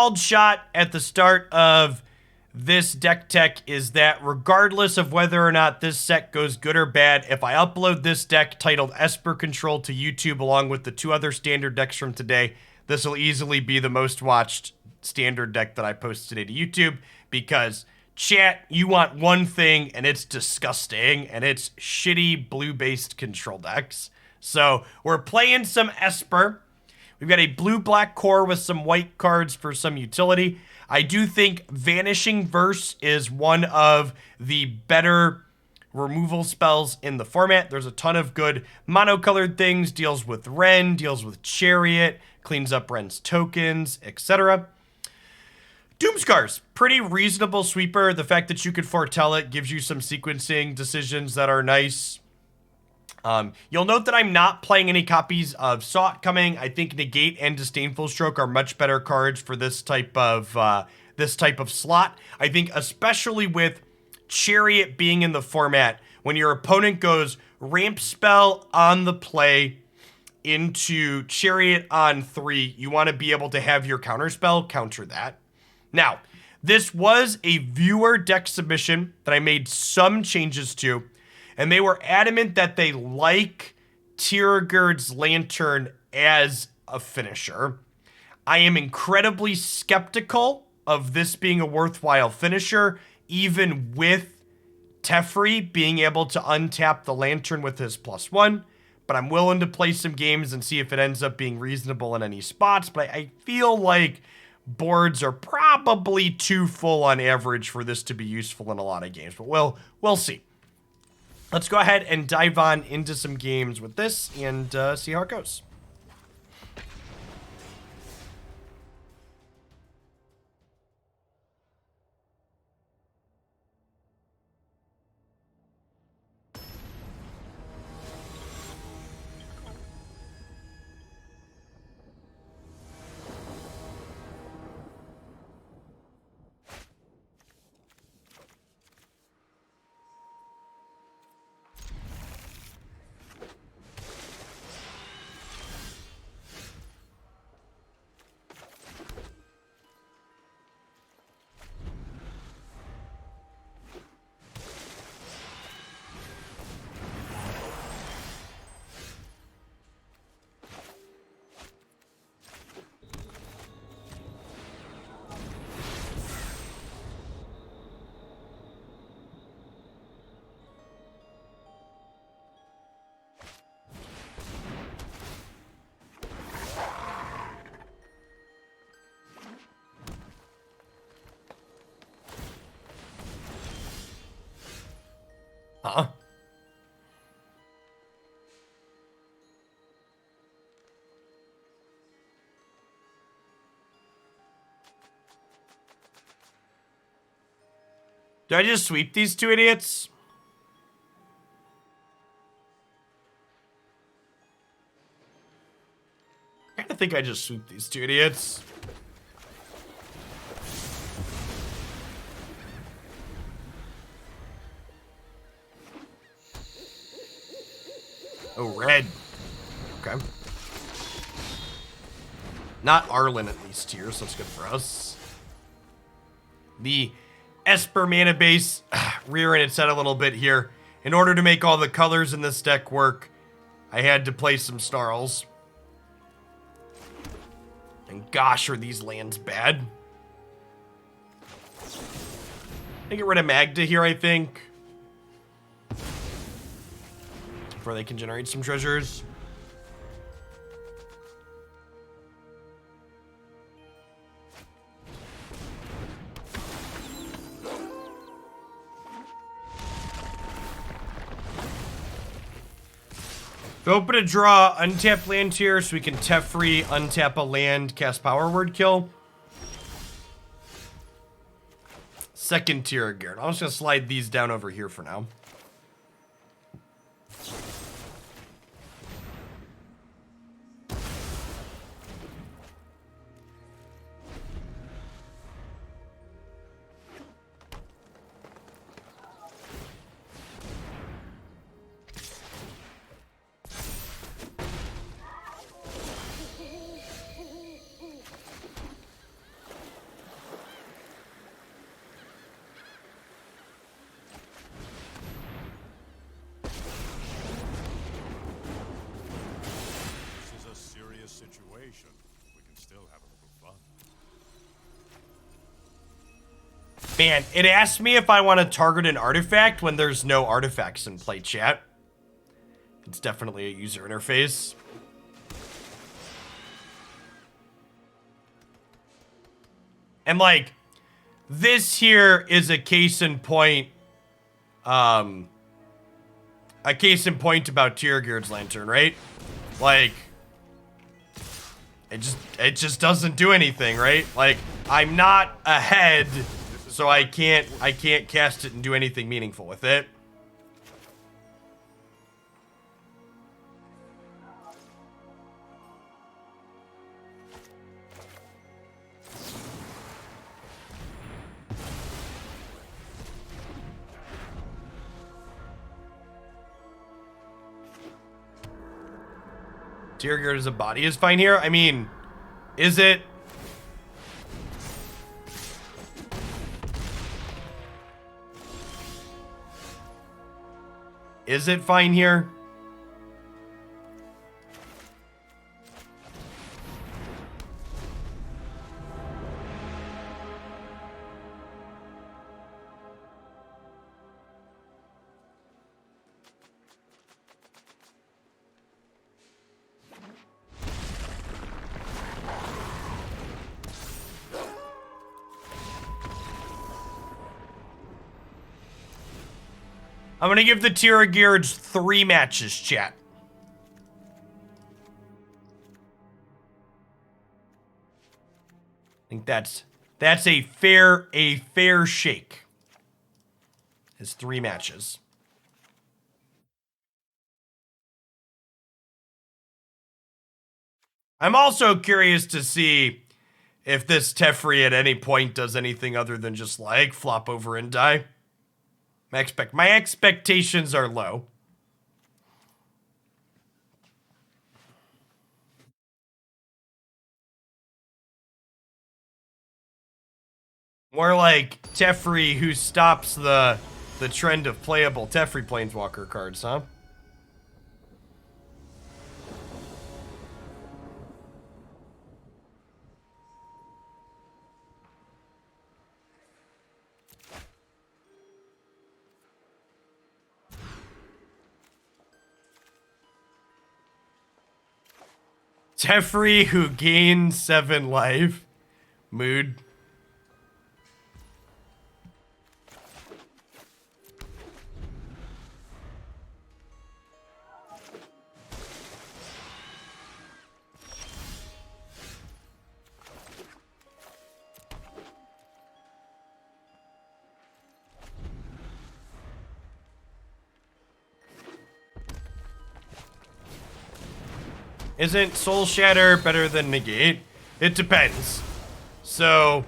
called shot at the start of this deck tech is that regardless of whether or not this set goes good or bad, if I upload this deck titled Esper Control to YouTube along with the 2 other standard decks from today, this will easily be the most watched standard deck that I post today to YouTube, because chat, you want one thing and it's disgusting, and it's shitty blue-based control decks. So we're playing some Esper. We've got a blue-black core with some white cards for some utility. I do think Vanishing Verse is one of the better removal spells in the format. There's a ton of good monocolored things, deals with Ren, deals with Chariot, cleans up Ren's tokens, etc. Doomscar's pretty reasonable sweeper. The fact that you could foretell it gives you some sequencing decisions that are nice. You'll note that I'm not playing any copies of Sought coming. I think Negate and Disdainful Stroke are much better cards for this type of slot. I think especially with Chariot being in the format, when your opponent goes ramp spell on the play into Chariot on 3, you want to be able to have your counterspell counter that. Now, this was a viewer deck submission that I made some changes to, and they were adamant that they like Tyragurd's Lantern as a finisher. I am incredibly skeptical of this being a worthwhile finisher, even with Teferi being able to untap the Lantern with his +1, but I'm willing to play some games and see if it ends up being reasonable in any spots. But I feel like boards are probably too full on average for this to be useful in a lot of games, but we'll see. Let's go ahead and dive on into some games with this and see how it goes. Huh? Do I just sweep these 2 idiots? I kinda think I just sweep these 2 idiots. Oh, red. Okay. Not Arlen at least here, so that's good for us. The Esper mana base rearing its head a little bit here. In order to make all the colors in this deck work, I had to play some Snarls. And gosh, are these lands bad. I get rid of Magda here, I think. Before they can generate some treasures. If we open a draw, untap land here so we can Teferi, untap a land, cast Power Word Kill. Second tier of Garrett. I'm just gonna slide these down over here for now. Man, it asked me if I want to target an artifact when there's no artifacts in play, chat. It's definitely a user interface. And like, this here is a case in point, about Tiergeard's Lantern, right? Like, it just doesn't do anything, right? Like, I'm not ahead, so I can't cast it and do anything meaningful with it. Tiergeard as a body is fine here. I mean, is it? Is it fine here? I'm gonna give the Tiergeards 3 matches, chat. I think that's a fair shake. It's 3 matches. I'm also curious to see if this Teferi at any point does anything other than just like flop over and die. My expectations are low. More like Teferi who stops the trend of playable Teferi Planeswalker cards, huh? Teferi who gains 7 life. Mood. Isn't Soul Shatter better than Negate? It depends. So,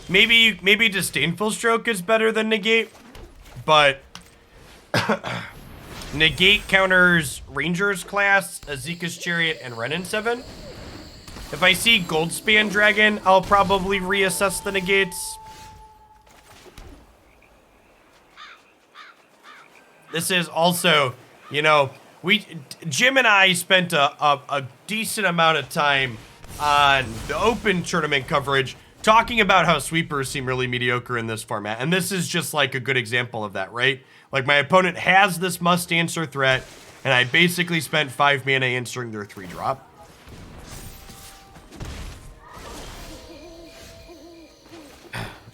maybe Disdainful Stroke is better than Negate, but Negate counters Ranger's Class, Azeka's Chariot, and Renin 7. If I see Goldspan Dragon, I'll probably reassess the Negates. This is also, you know, Jim and I spent a decent amount of time on the open tournament coverage talking about how sweepers seem really mediocre in this format. And this is just like a good example of that, right? Like my opponent has this must answer threat and I basically spent 5 mana answering their 3-drop.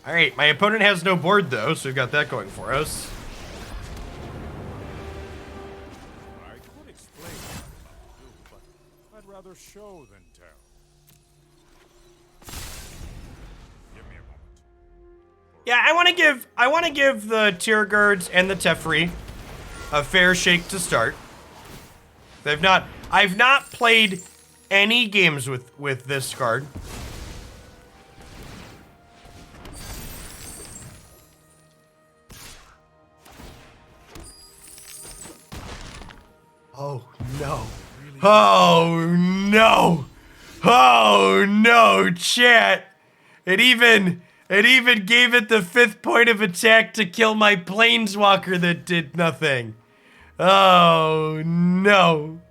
All right, my opponent has no board though, so we've got that going for us. Show than tell. Give me a moment. Yeah, I want to give the Tiergeards and the Teferi a fair shake to start. I've not played any games with this card. Oh no. Oh no! Oh no, chat! It even gave it the 5th point of attack to kill my Planeswalker that did nothing. Oh no!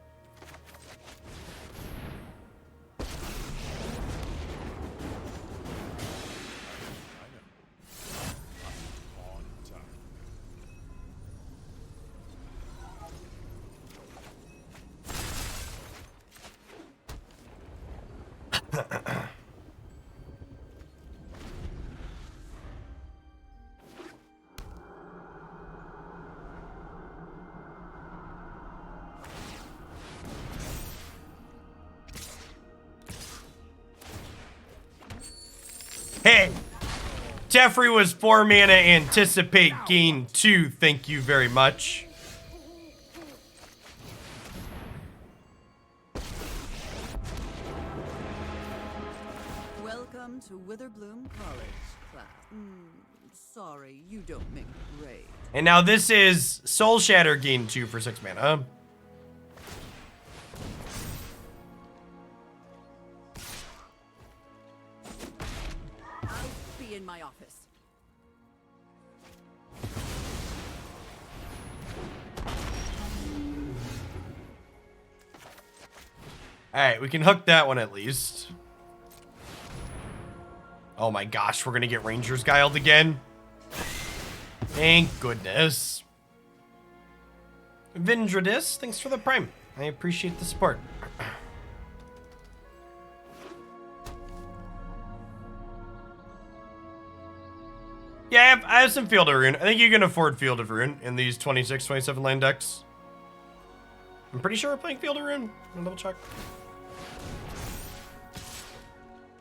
Hey, Teferi was 4 mana, anticipate gain 2. Thank you very much. Welcome to Witherbloom College, class. Sorry, you don't make grade. And now this is Soul Shatter gain 2 for 6 mana. I'll be in my office. Alright, we can hook that one at least. Oh my gosh, we're gonna get Rangers Guiled again. Thank goodness. Vindradis, thanks for the prime. I appreciate the support. Yeah, I have some Field of Ruin. I think you can afford Field of Ruin in these 26, 27 land decks. I'm pretty sure we're playing Field of Ruin. I'm gonna double check.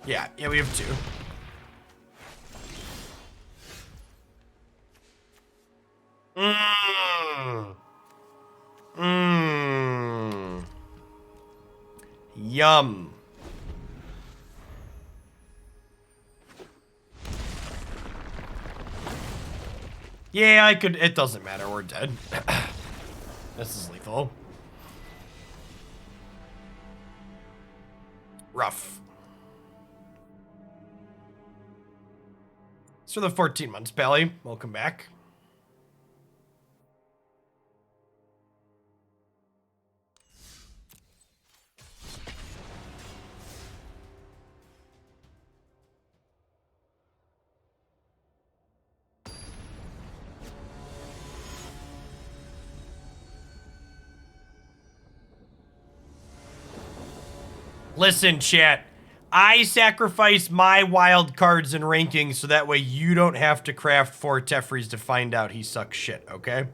Yeah, we have 2. Yum. Yeah, I could. It doesn't matter. We're dead. This is lethal. Rough. It's for the 14 months, Pally. Welcome back. Listen, chat. I sacrifice my wild cards and rankings so that way you don't have to craft 4 Tefris to find out he sucks shit, okay?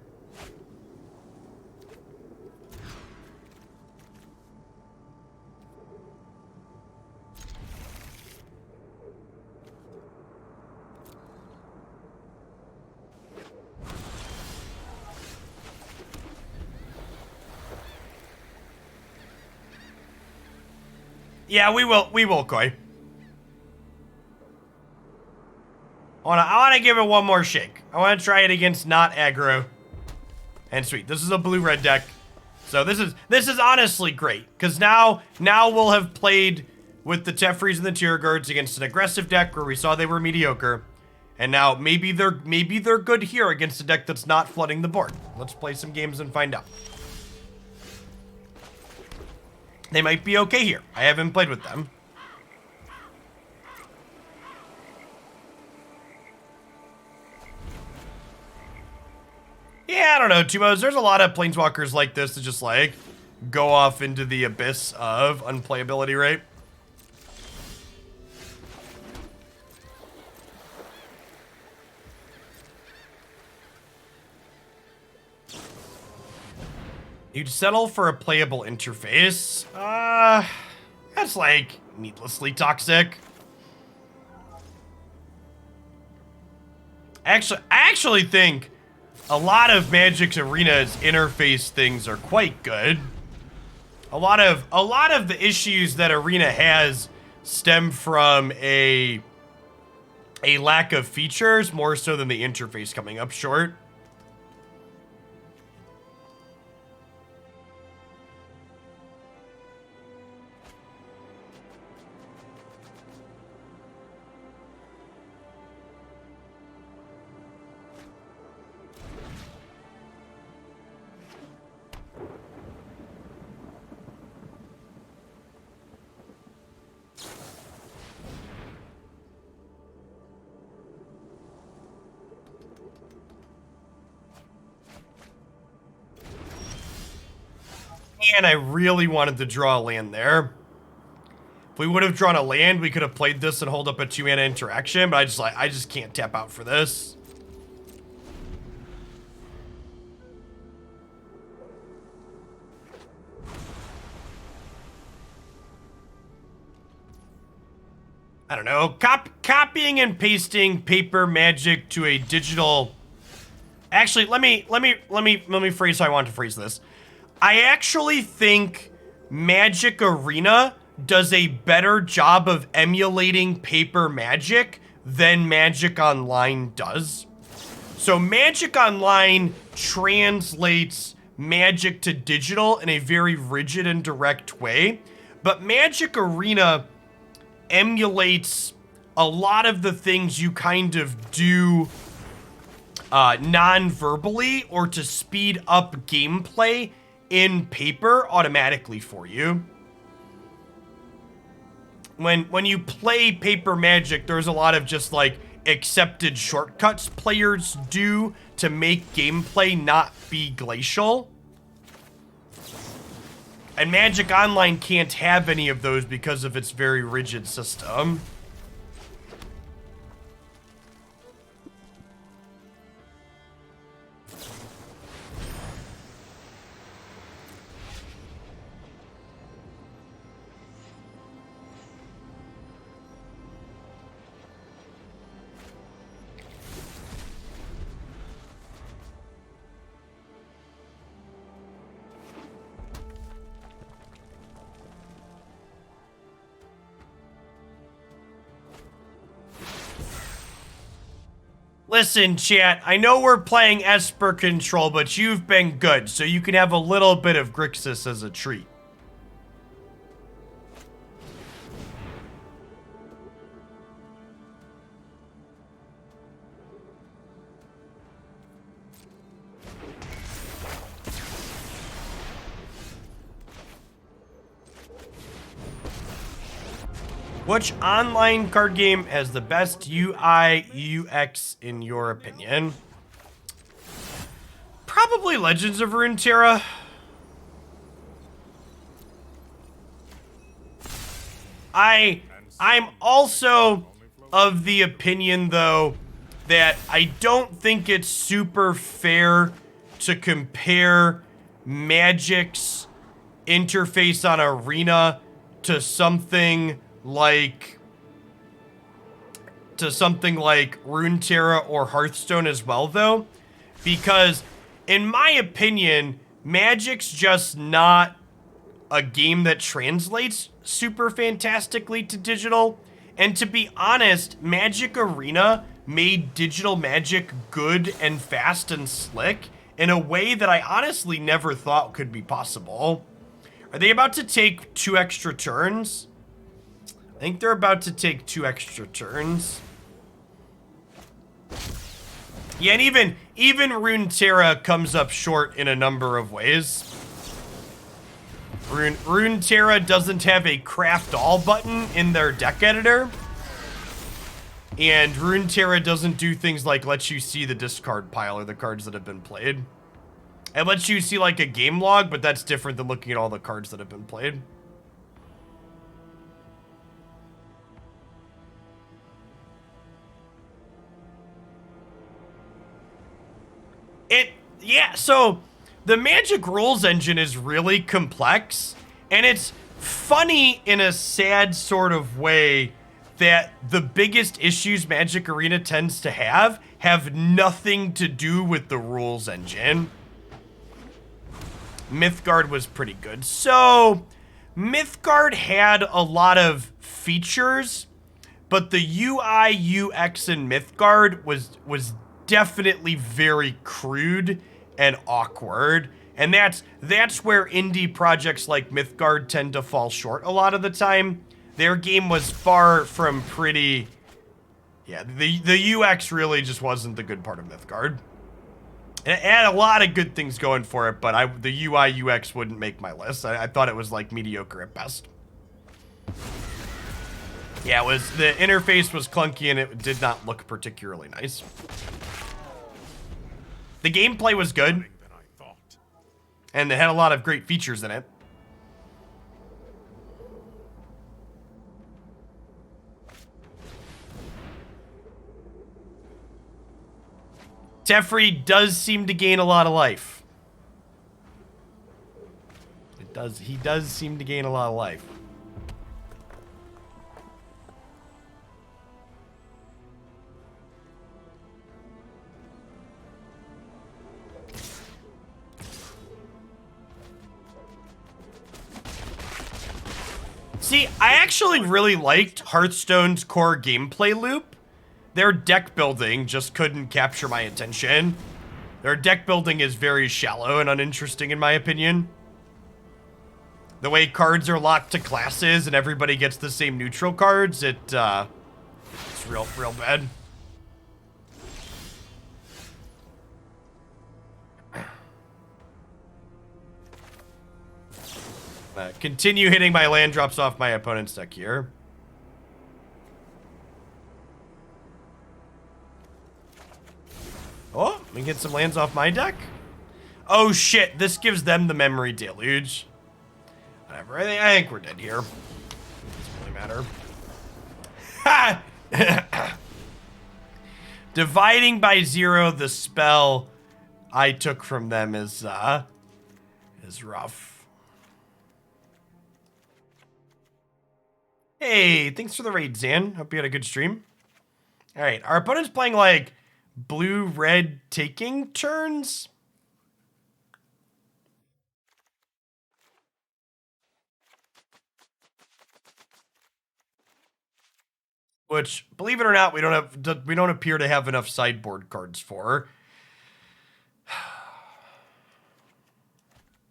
Yeah, we will, Koi. I wanna give it one more shake. I wanna try it against not aggro. And sweet, this is a blue-red deck. So this is honestly great. Cause now we'll have played with the Tefris and the Tier Guards against an aggressive deck where we saw they were mediocre. And now maybe they're good here against a deck that's not flooding the board. Let's play some games and find out. They might be okay here. I haven't played with them. Yeah, I don't know, Tumos. There's a lot of planeswalkers like this that just, like, go off into the abyss of unplayability, right? You'd settle for a playable interface. That's like needlessly toxic. I actually think a lot of Magic's Arena's interface things are quite good. A lot of the issues that Arena has stem from a lack of features more so than the interface coming up short. And I really wanted to draw a land there. If we would have drawn a land, we could have played this and hold up a 2-mana interaction, but I just can't tap out for this. I don't know, copying and pasting paper magic to a digital. Actually, let me phrase how I want to phrase this. I actually think Magic Arena does a better job of emulating paper Magic than Magic Online does. So Magic Online translates Magic to digital in a very rigid and direct way, but Magic Arena emulates a lot of the things you kind of do non-verbally or to speed up gameplay in paper automatically for you. When you play paper Magic, there's a lot of just like accepted shortcuts players do to make gameplay not be glacial. And Magic Online can't have any of those because of its very rigid system. Listen, chat, I know we're playing Esper Control, but you've been good, so you can have a little bit of Grixis as a treat. Which online card game has the best UI UX in your opinion? Probably Legends of Runeterra. I'm also of the opinion though that I don't think it's super fair to compare Magic's interface on Arena to something like Runeterra or Hearthstone as well though, because in my opinion Magic's just not a game that translates super fantastically to digital, and to be honest, Magic Arena made digital Magic good and fast and slick in a way that I honestly never thought could be possible. Are they about to take 2 extra turns? I think they're about to take 2 extra turns. Yeah, and even Runeterra comes up short in a number of ways. Runeterra doesn't have a craft all button in their deck editor. And Runeterra doesn't do things like let you see the discard pile or the cards that have been played. It lets you see like a game log, but that's different than looking at all the cards that have been played. Yeah, so the Magic rules engine is really complex, and it's funny in a sad sort of way that the biggest issues Magic Arena tends to have nothing to do with the rules engine. Mythgard was pretty good. So, Mythgard had a lot of features, but the UI UX in Mythgard was definitely very crude and awkward, and that's where indie projects like Mythgard tend to fall short a lot of the time. Their game was far from pretty. Yeah, the UX really just wasn't the good part of Mythgard. It had a lot of good things going for it, but the UI UX wouldn't make my list. I thought it was like mediocre at best. Yeah, the interface was clunky and it did not look particularly nice. The gameplay was good, and it had a lot of great features in it. Teferi does seem to gain a lot of life. He does seem to gain a lot of life. See, I actually really liked Hearthstone's core gameplay loop. Their deck building just couldn't capture my attention. Their deck building is very shallow and uninteresting in my opinion. The way cards are locked to classes and everybody gets the same neutral cards, it's real bad. Continue hitting my land drops off my opponent's deck here. Oh, we can get some lands off my deck. Oh shit, this gives them the Memory Deluge. Whatever, I think we're dead here. Doesn't really matter. Ha! Dividing by 0 the spell I took from them is rough. Hey, thanks for the raid, Zan. Hope you had a good stream. All right, our opponent's playing like blue-red taking turns. Which, believe it or not, we don't appear to have enough sideboard cards for.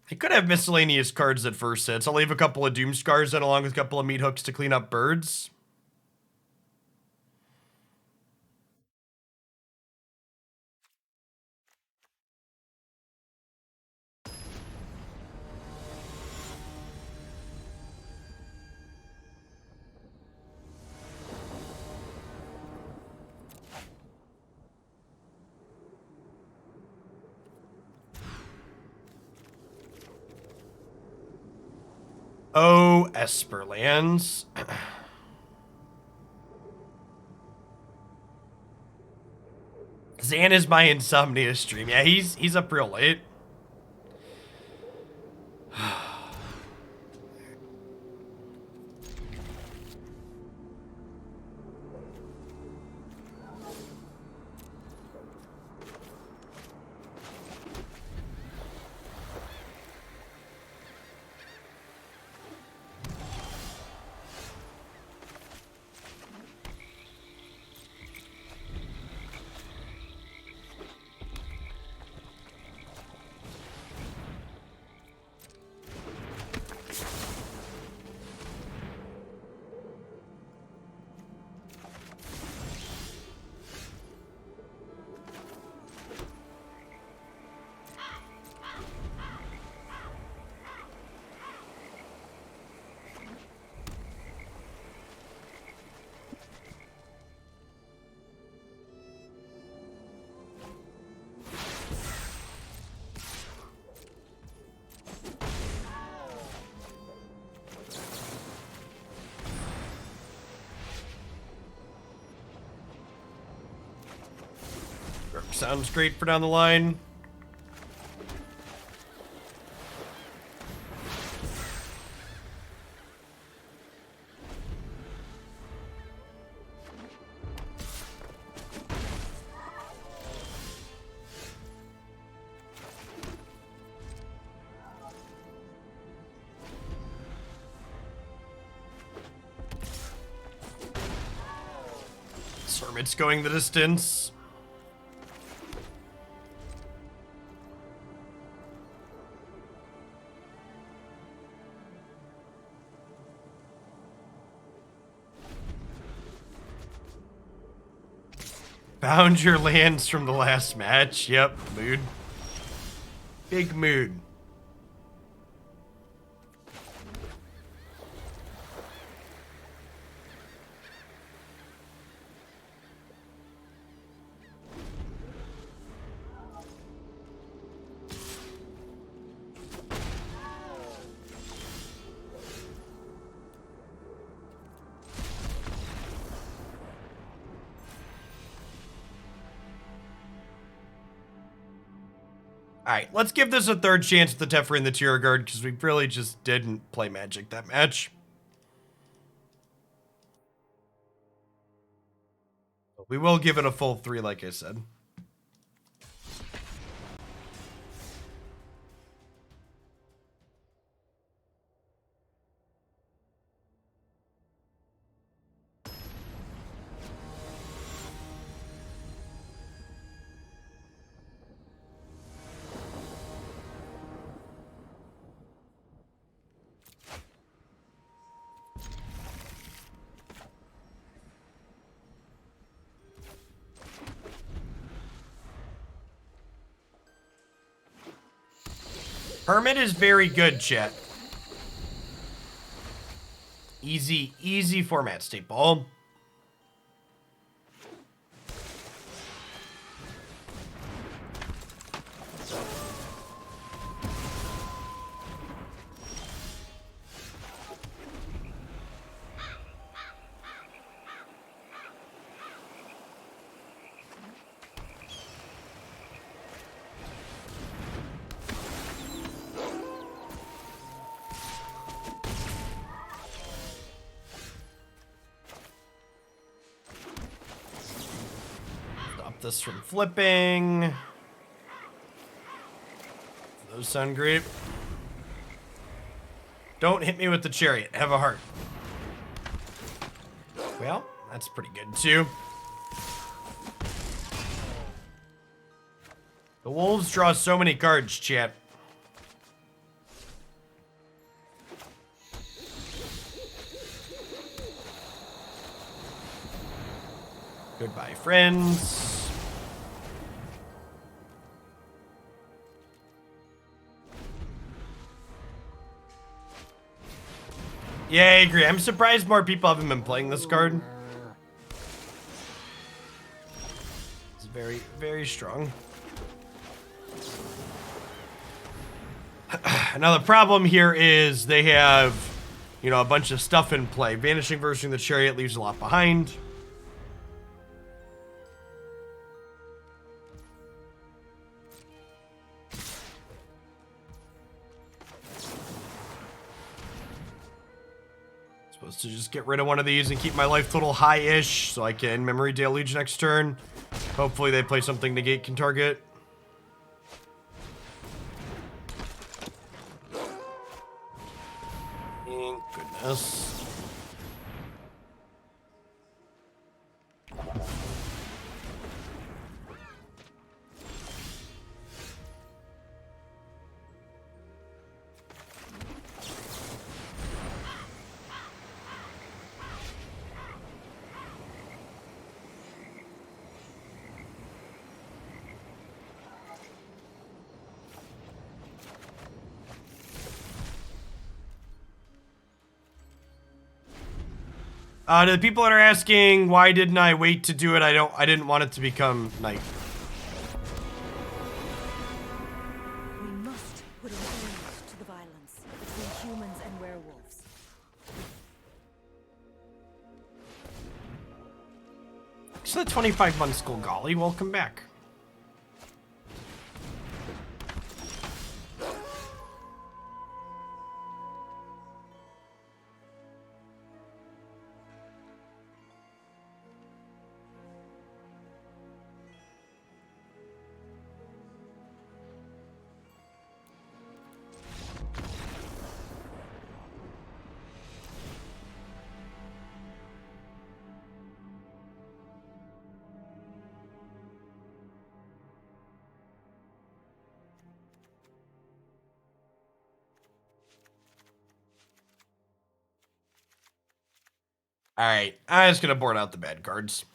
I could have miscellaneous cards at first hits. I'll leave a couple of Doom Scars in along with a couple of Meathooks to clean up birds. Oh, Esper lands. Zan is my insomnia stream. Yeah, he's up real late. Sounds great for down the line. Hermit's going the distance. Found your lands from the last match. Yep, mood. Big mood. Alright, let's give this a third chance with the Teferi and the Tira Guard, because we really just didn't play Magic that match. We will give it a full 3, like I said. Hermit is very good, chat. Easy, easy format staple. This from flipping. Those sound great. Don't hit me with the chariot. Have a heart. Well, that's pretty good too. The wolves draw so many cards, chat. Goodbye, friends. Yeah, I agree. I'm surprised more people haven't been playing this card. It's very, very strong. Now the problem here is they have, you know, a bunch of stuff in play. Vanishing Verse the Chariot leaves a lot behind. To just get rid of one of these and keep my life total high-ish so I can Memory Deluge next turn. Hopefully they play something Negate can target. Thank goodness. To the people that are asking, why didn't I wait to do it? I didn't want it to become night. We must put an end to the violence between humans and werewolves. It's the 25-month school, golly. Welcome back. Alright, I'm just gonna board out the bad cards.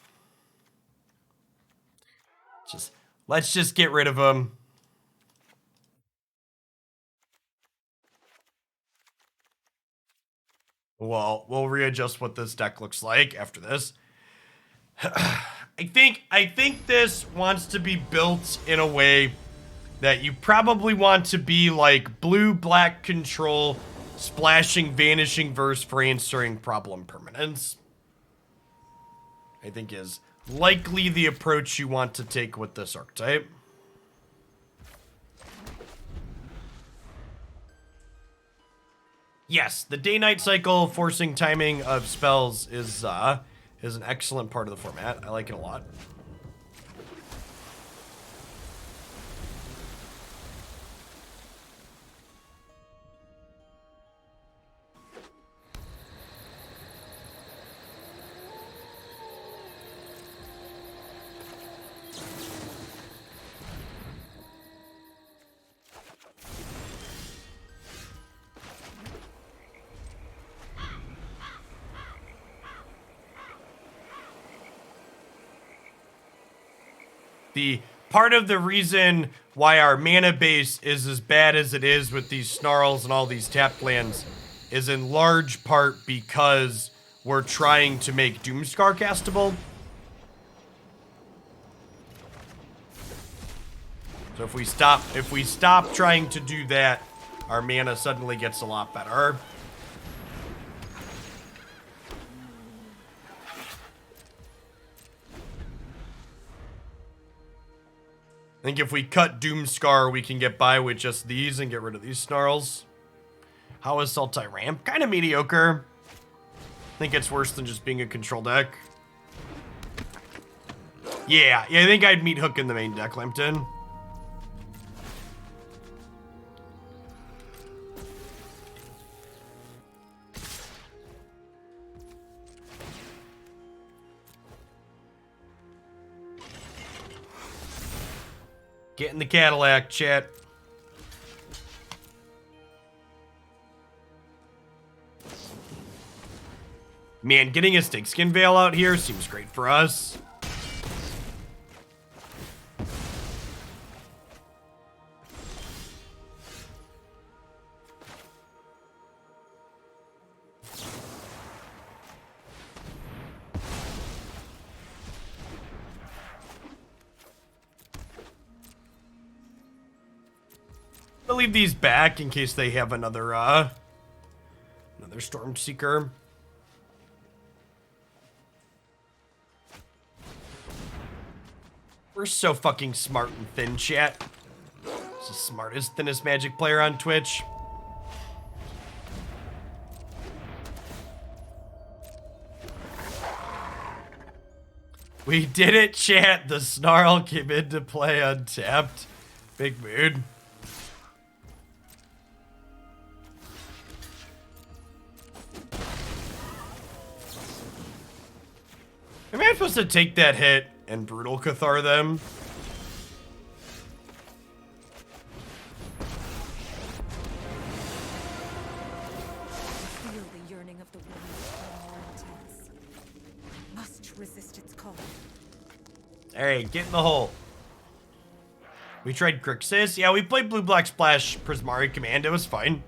Let's just get rid of them. Well, we'll readjust what this deck looks like after this. I think this wants to be built in a way that you probably want to be like blue-black control, splashing Vanishing Verse for answering problem permanence. I think is likely the approach you want to take with this archetype. Yes, the day-night cycle forcing timing of spells is an excellent part of the format. I like it a lot. part of the reason why our mana base is as bad as it is with these snarls and all these tap lands is in large part because we're trying to make Doomscar castable. So if we stop trying to do that, our mana suddenly gets a lot better. I think if we cut Doomscar, we can get by with just these and get rid of these snarls. How is Soul Tyrant? Kind of mediocre. I think it's worse than just being a control deck. Yeah, I think I'd Meathook in the main deck, Lampton. Get in the Cadillac, chat. Man, getting a Snakeskin Veil out here seems great for us. I'll leave these back in case they have another Stormseeker. We're so fucking smart and thin, chat. It's the smartest, thinnest Magic player on Twitch. We did it, chat. The Snarl came into play untapped. Big mood. Am I supposed to take that hit and Brutal Cathar them? Feel the yearning of the wind more intense. Must resist its call. Alright, get in the hole. We tried Grixis. Yeah, we played Blue-Black Splash Prismari Command. It was fine.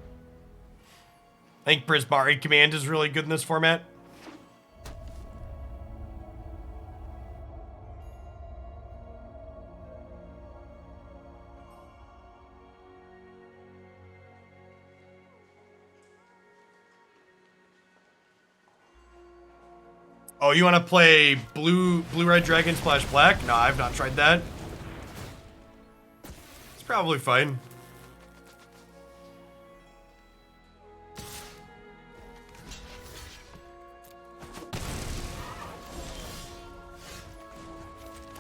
I think Prismari Command is really good in this format. Oh, you want to play Blue-Red Dragon Splash Black? No, I've not tried that. It's probably fine.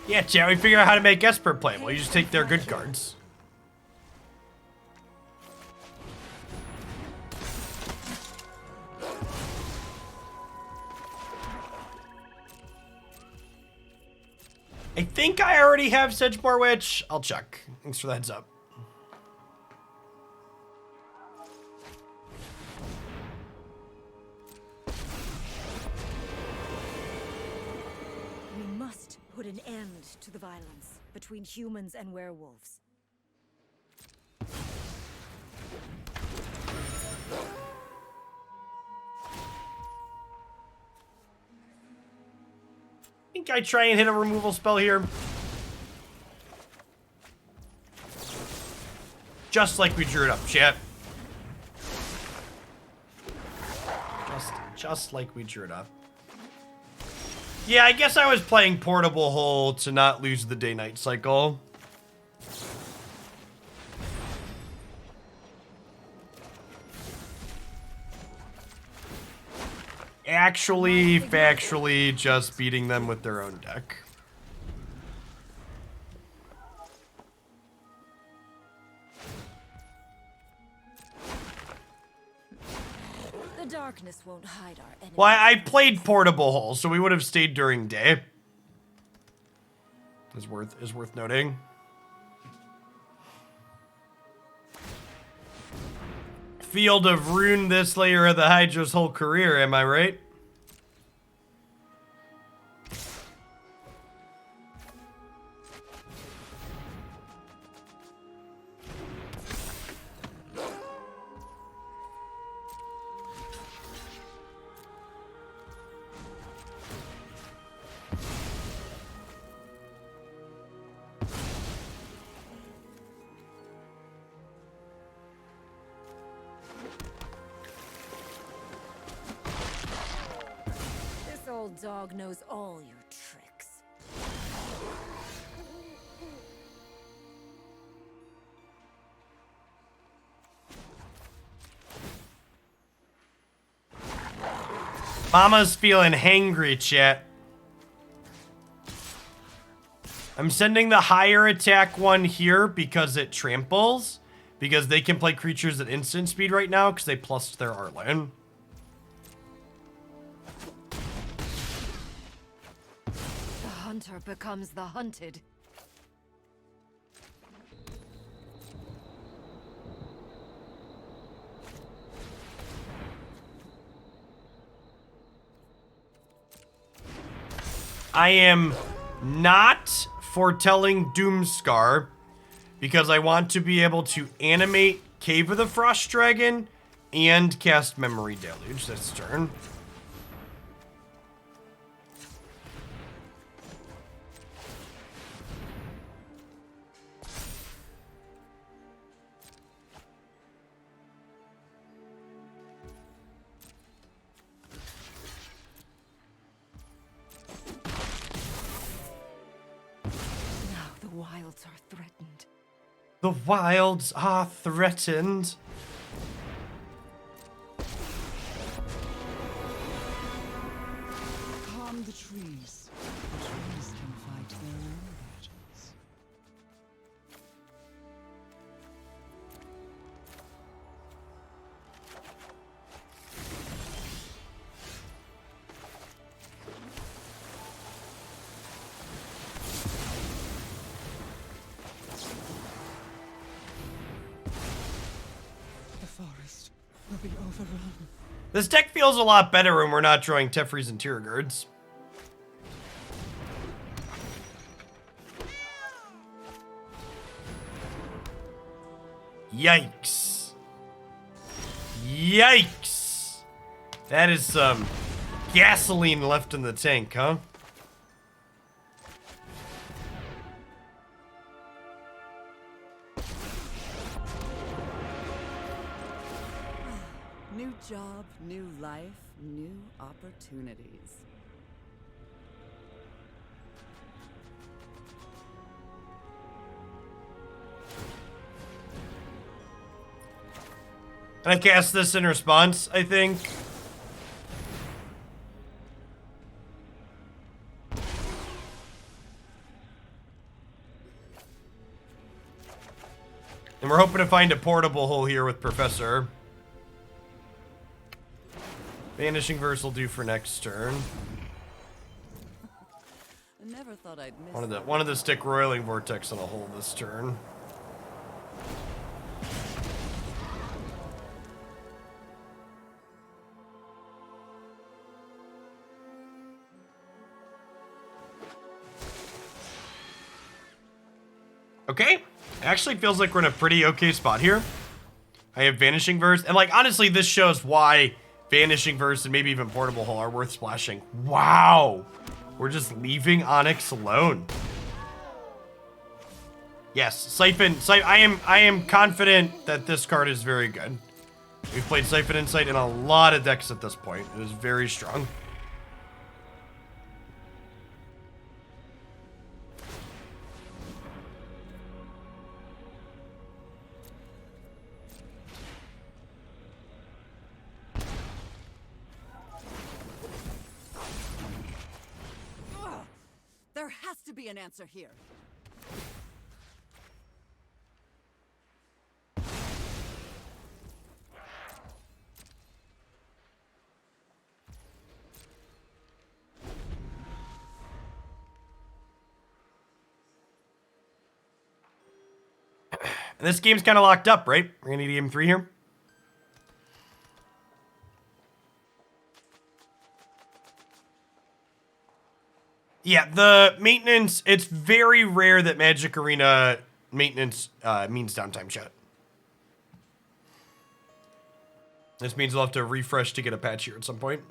Yeah, chat, we figure out how to make Esper playable. You just take their good cards. I think I already have Sedgemoor Witch. I'll check. Thanks for the heads up. We must put an end to the violence between humans and werewolves. I think I try and hit a removal spell here. Just like we drew it up, chat. Just like we drew it up. Yeah, I guess I was playing Portable Hole to not lose the day-night cycle. Actually, factually, just beating them with their own deck. The darkness won't hide our enemies. Well, I played Portable Hole, so we would have stayed during day. Is worth noting. Field of Ruin this layer of the Hydra's whole career, am I right? old dog knows all your tricks. Mama's feeling hangry, chat. I'm sending the higher attack one here because it tramples. Because they can play creatures at instant speed right now because they plussed their Arlen. The hunter becomes the hunted. I am not foretelling Doomscar because I want to be able to animate Cave of the Frost Dragon and cast Memory Deluge this turn. Wilds are threatened. The wilds are threatened. Calm the trees. The trees can fight their own battles. Forest will be overrun. This deck feels a lot better when we're not drawing Tefris and Tiragards. Yikes. Yikes. That is some gasoline left in the tank, huh? New job, new life, new opportunities. And I cast this in response, I think. And we're hoping to find a portable hole here with Professor. Vanishing Verse will do for next turn. I never thought I'd miss One of the stick Roiling Vortex on a hole this turn. Okay, actually feels like we're in a pretty okay spot here. I have Vanishing Verse, and like honestly, this shows why Vanishing Verse and maybe even Portable Hole are worth splashing. Wow, we're just leaving Onyx alone. Yes, Siphon. I am confident that this card is very good. We've played Siphon Insight in a lot of decks at this point. It is very strong. There has to be an answer here. And this game's kind of locked up, right? We're gonna need game 3 here. Yeah, the maintenance, it's very rare that Magic Arena maintenance means downtime, chat. This means we'll have to refresh to get a patch here at some point.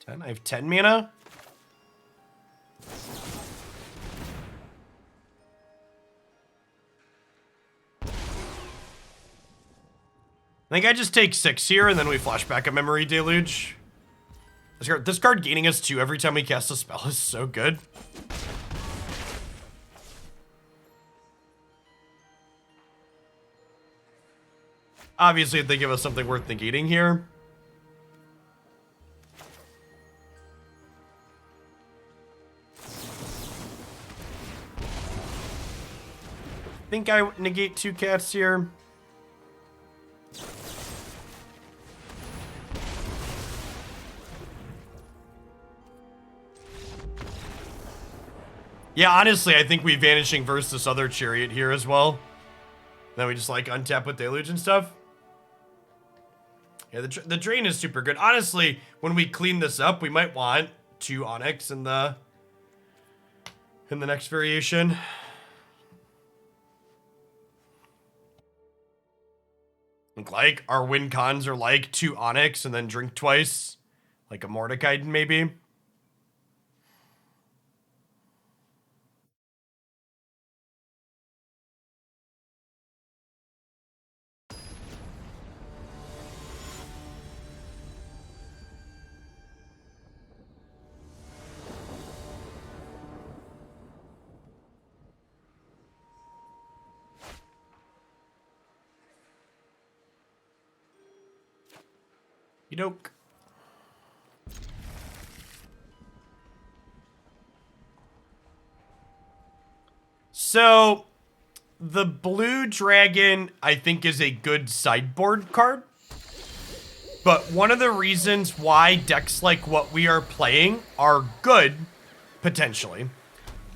10? I have 10 mana? I think I just take 6 here, and then we flash back a Memory Deluge. This card gaining us 2 every time we cast a spell is so good. Obviously, if they give us something worth negating here. I think I negate 2 cats here. Yeah, honestly, I think we Vanishing Verse this other Chariot here as well. Then we just, like, untap with Deluge and stuff. Yeah, the drain is super good. Honestly, when we clean this up, we might want 2 Onyx in the next variation. Like, our win cons are like 2 Onyx and then drink twice. Like a Mordecai, maybe. Yoke. So, the blue dragon, I think, is a good sideboard card. But one of the reasons why decks like what we are playing are good, potentially,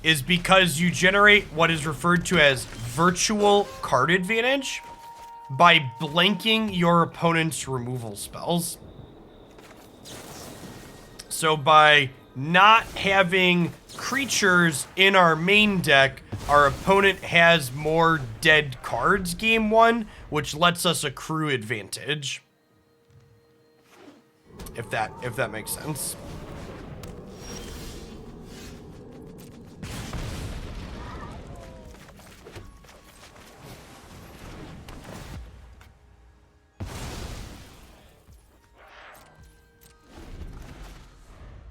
is because you generate what is referred to as virtual card advantage by blanking your opponent's removal spells. So by not having creatures in our main deck, our opponent has more dead cards game 1, which lets us accrue advantage. If that makes sense.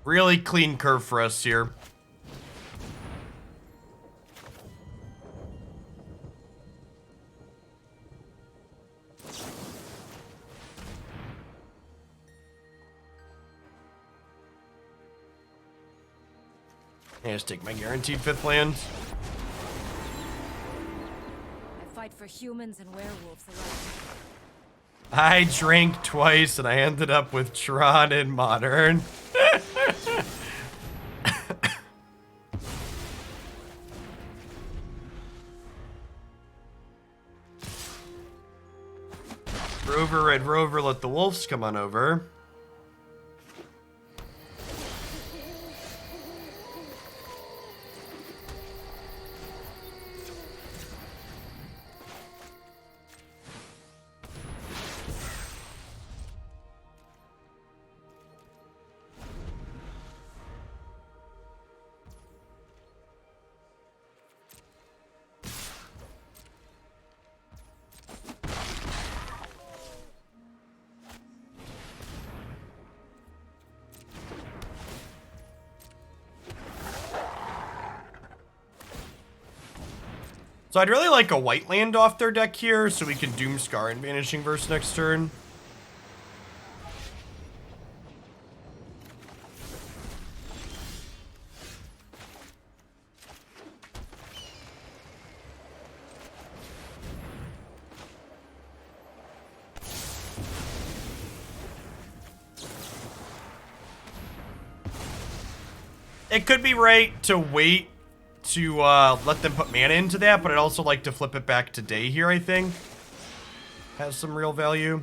Really clean curve for us here. I just take my guaranteed 5th land. I fight for humans and werewolves alike. I drank twice and I ended up with Tron in Modern. Rover, Red Rover, let the wolves come on over. So I'd really like a white land off their deck here so we can Doomscar and Vanishing Verse next turn. It could be right to wait to let them put mana into that, but I'd also like to flip it back to day here, I think. Has some real value.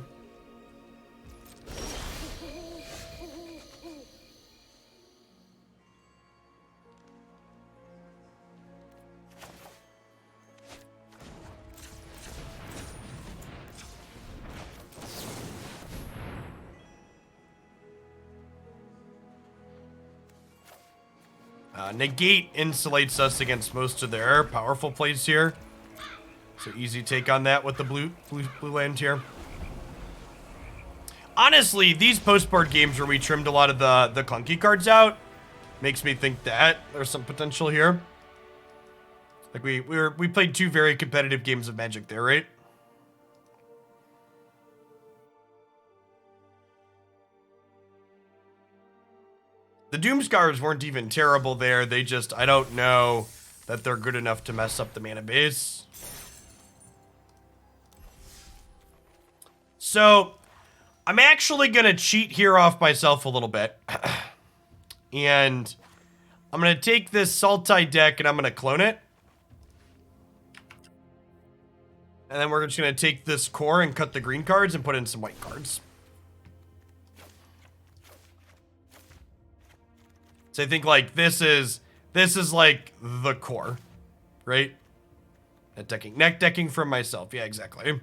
Negate insulates us against most of their powerful plays here. So easy take on that with the blue land here. Honestly, these postboard games where we trimmed a lot of the clunky cards out makes me think that there's some potential here. Like we played 2 very competitive games of Magic there, right? The Doomskars weren't even terrible there. They just, I don't know that they're good enough to mess up the mana base. So, I'm actually going to cheat here off myself a little bit. And I'm going to take this Sultai deck and I'm going to clone it. And then we're just going to take this core and cut the green cards and put in some white cards. So I think like this is like the core, right? Neck decking from myself. Yeah, exactly.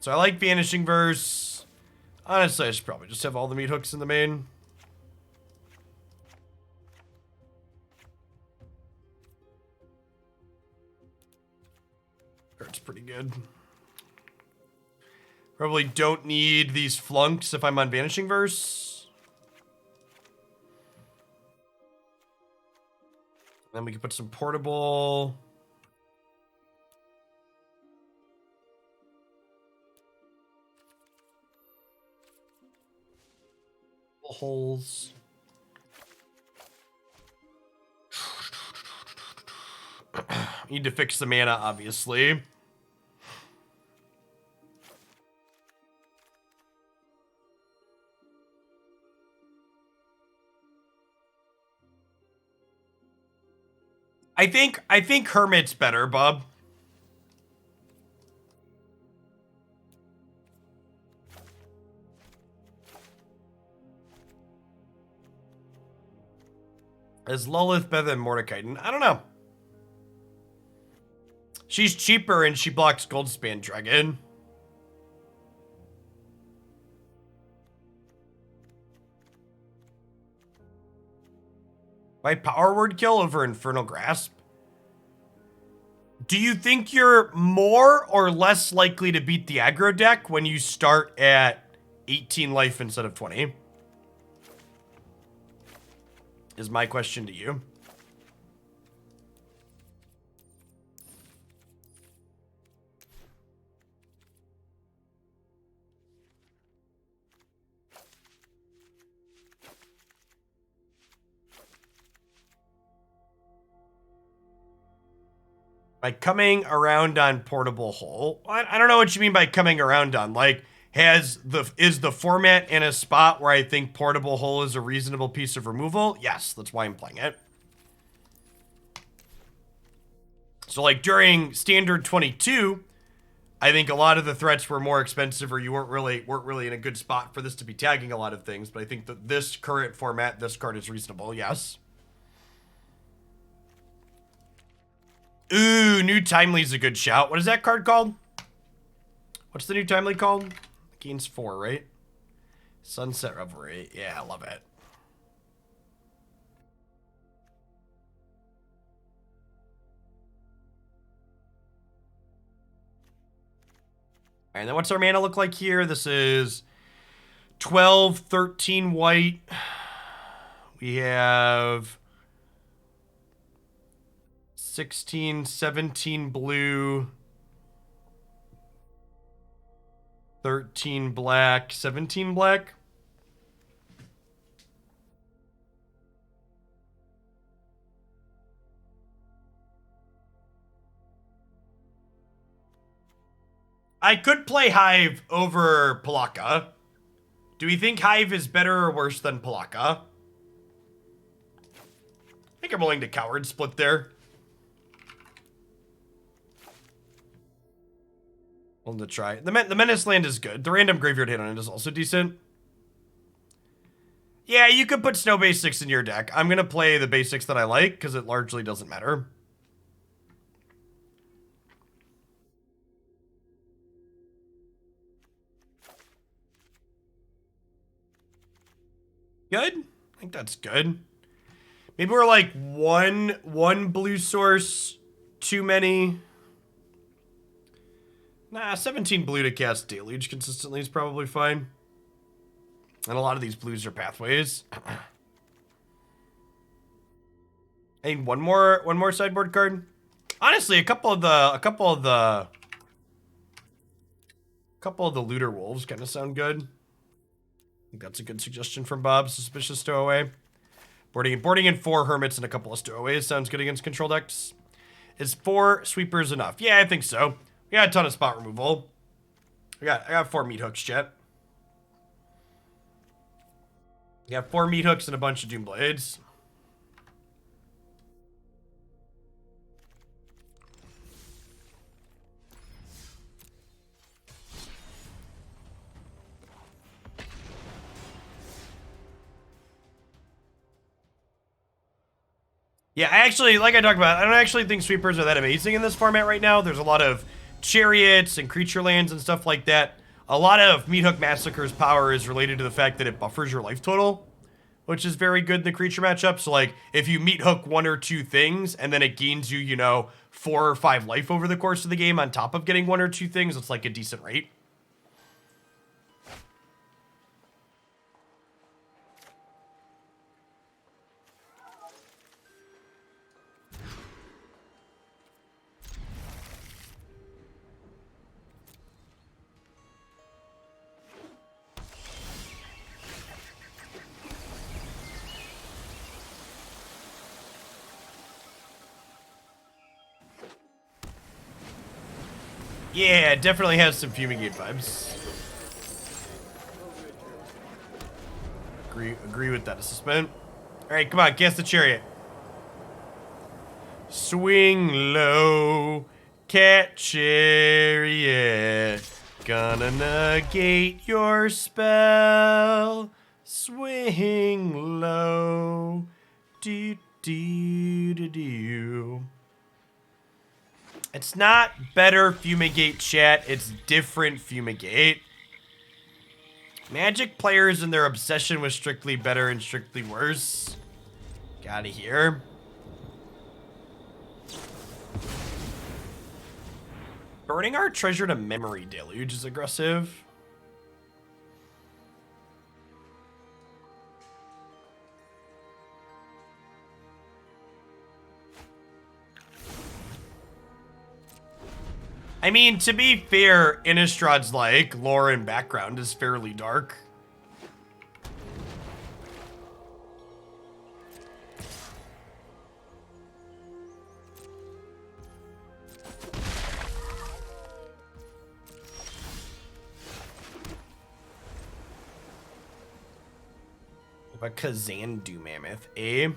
So I like Vanishing Verse. Honestly, I should probably just have all the meat hooks in the main. It's pretty good. Probably don't need these flunks if I'm on Vanishing Verse. Then we can put some portable. Holes. Need to fix the mana, obviously. I think Hermit's better, Bob. Is Lolth better than Mordekaiser? I don't know. She's cheaper and she blocks Goldspan Dragon. My power word kill over Infernal Grasp? Do you think you're more or less likely to beat the aggro deck when you start at 18 life instead of 20? Is my question to you. By coming around on Portable Hole? I don't know what you mean by coming around on. Like, is the format in a spot where I think Portable Hole is a reasonable piece of removal? Yes, that's why I'm playing it. So like during Standard 22, I think a lot of the threats were more expensive or you weren't really in a good spot for this to be tagging a lot of things. But I think that this current format, this card is reasonable, yes. Ooh, New Timely's a good shout. What is that card called? What's the New Timely called? Gains 4, right? Sunset Revelry. Yeah, I love it. And then what's our mana look like here? This is 12, 13 white. We have 16, 17 blue, 13 black, 17 black. I could play Hive over Pelakka. Do we think Hive is better or worse than Pelakka? I think I'm willing to coward split there. Willing to try. The Menace land is good. The random graveyard hit on it is also decent. Yeah, you could put snow basics in your deck. I'm going to play the basics that I like because it largely doesn't matter. Good? I think that's good. Maybe we're like one blue source too many. Nah, 17 blue to cast Deluge consistently is probably fine. And a lot of these blues are pathways. I need one more sideboard card. Honestly, a couple of the looter wolves kind of sound good. I think that's a good suggestion from Bob. Suspicious Stowaway. Boarding in 4 hermits and a couple of stowaways sounds good against control decks. Is 4 sweepers enough? Yeah, I think so. We got a ton of spot removal. I got 4 meat hooks, chat. We got 4 meat hooks and a bunch of doom blades. Yeah, I actually, like I talked about, I don't actually think sweepers are that amazing in this format right now. There's a lot of chariots and creature lands and stuff like that. A lot of Meathook Massacre's power is related to the fact that it buffers your life total, which is very good in the creature matchup. So, like, if you meat hook 1 or 2 things and then it gains you, you know, 4 or 5 life over the course of the game on top of getting 1 or 2 things, it's like a decent rate. Yeah, it definitely has some Fumigate vibes. Agree with that assessment. Alright, come on, cast the chariot. Swing low, cat chariot. Gonna negate your spell. Swing low. Do do do do. It's not better Fumigate, chat. It's different Fumigate. Magic players and their obsession with strictly better and strictly worse. Gotta hear. Burning our treasure to Memory Deluge is aggressive. I mean, to be fair, Innistrad's like lore and background is fairly dark. A Kazandu Mammoth, eh?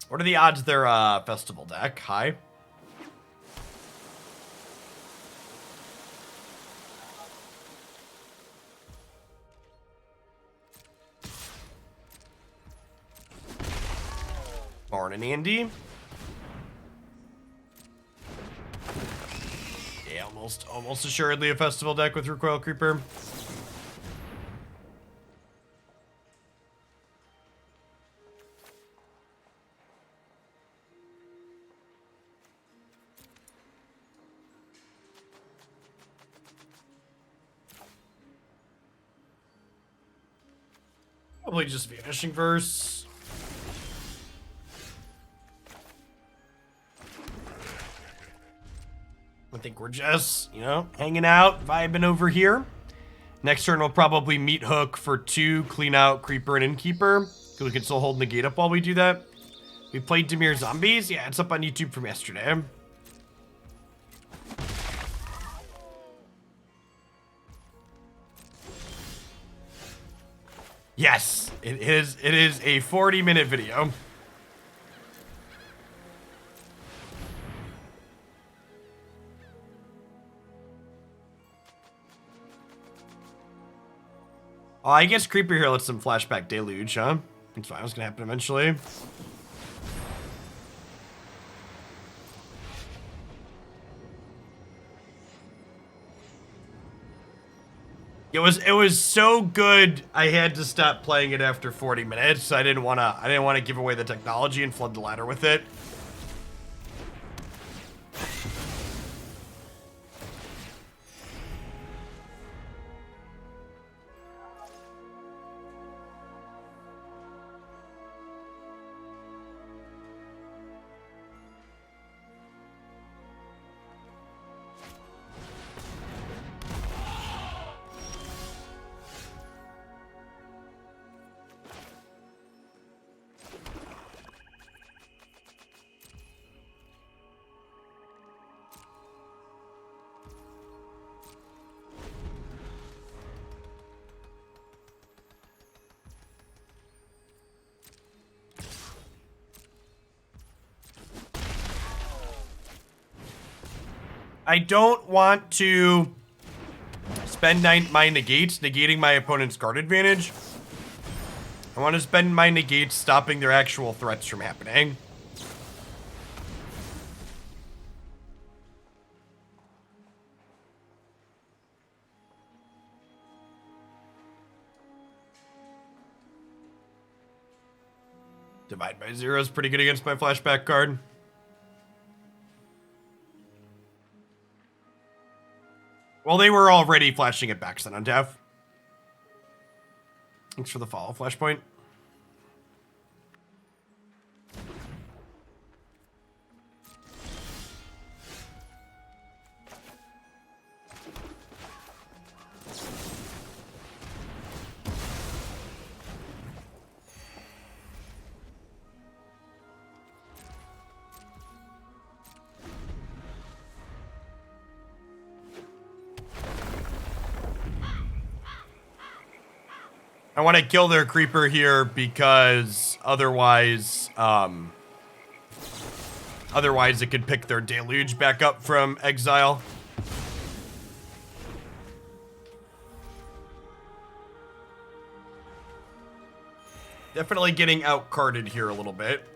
What are the odds they're festival deck? High. Morning, Andy. Yeah, almost assuredly a festival deck with Recoil Creeper. Probably just Vanishing Verse. I think we're just, you know, hanging out, vibing over here. Next turn, we'll probably meat hook for 2, clean out Creeper and Innkeeper. So we can still hold Negate up while we do that. We played Dimir Zombies. Yeah, it's up on YouTube from yesterday. Yes, it is a 40-minute video. Oh, I guess Creeper here lets them flashback Deluge, huh? It's fine. It's gonna happen eventually. It was so good. I had to stop playing it after 40 minutes. I didn't want to give away the technology and flood the ladder with it. I don't want to spend my negates negating my opponent's card advantage. I want to spend my negates stopping their actual threats from happening. Divide by Zero is pretty good against my flashback card. Well, they were already flashing it back, Sun on Death. Thanks for the follow, Flashpoint. I want to kill their creeper here because otherwise it could pick their deluge back up from exile. Definitely getting out-carded here a little bit.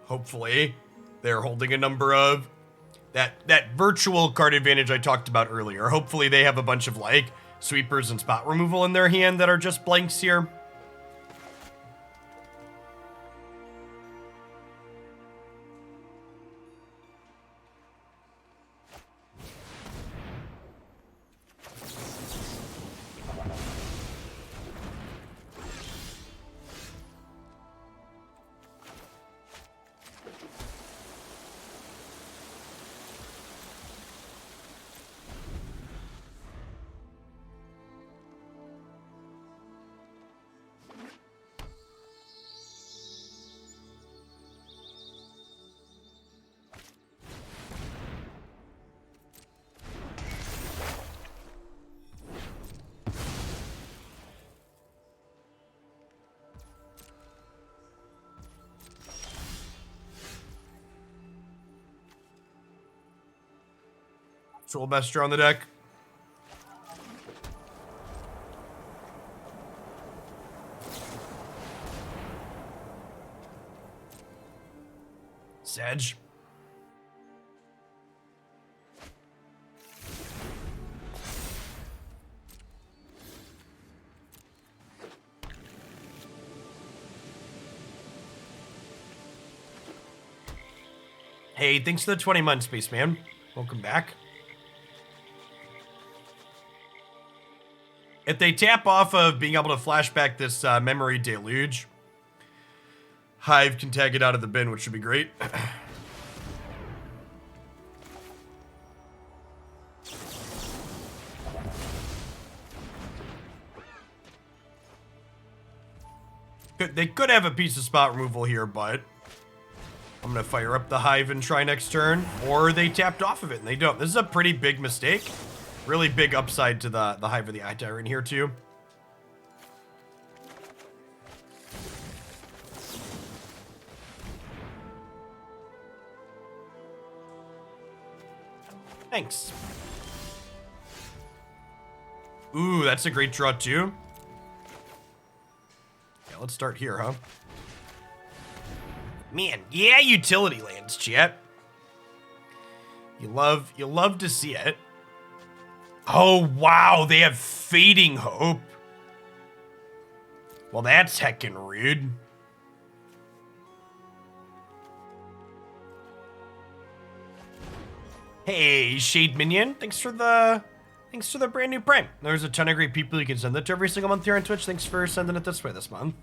Hopefully, they're holding a number of that virtual card advantage I talked about earlier. Hopefully they have a bunch of like sweepers and spot removal in their hand that are just blanks here. Soul Bester on the deck. Sedge. Hey, thanks for the 20 months, Spaceman. Welcome back. If they tap off of being able to flashback this Memory Deluge, Hive can tag it out of the bin, which would be great. They could have a piece of spot removal here, but I'm going to fire up the Hive and try next turn. Or they tapped off of it and they don't. This is a pretty big mistake. Really big upside to the Hive of the Eye Tyrant here, too. Thanks. Ooh, that's a great draw, too. let's start here, huh? Man, yeah, utility lands, chat. You love to see it. Oh, wow, they have Fading Hope. Well, that's heckin' rude. Hey, Shade Minion, thanks for the brand new Prime. There's a ton of great people you can send that to every single month here on Twitch. Thanks for sending it this way this month.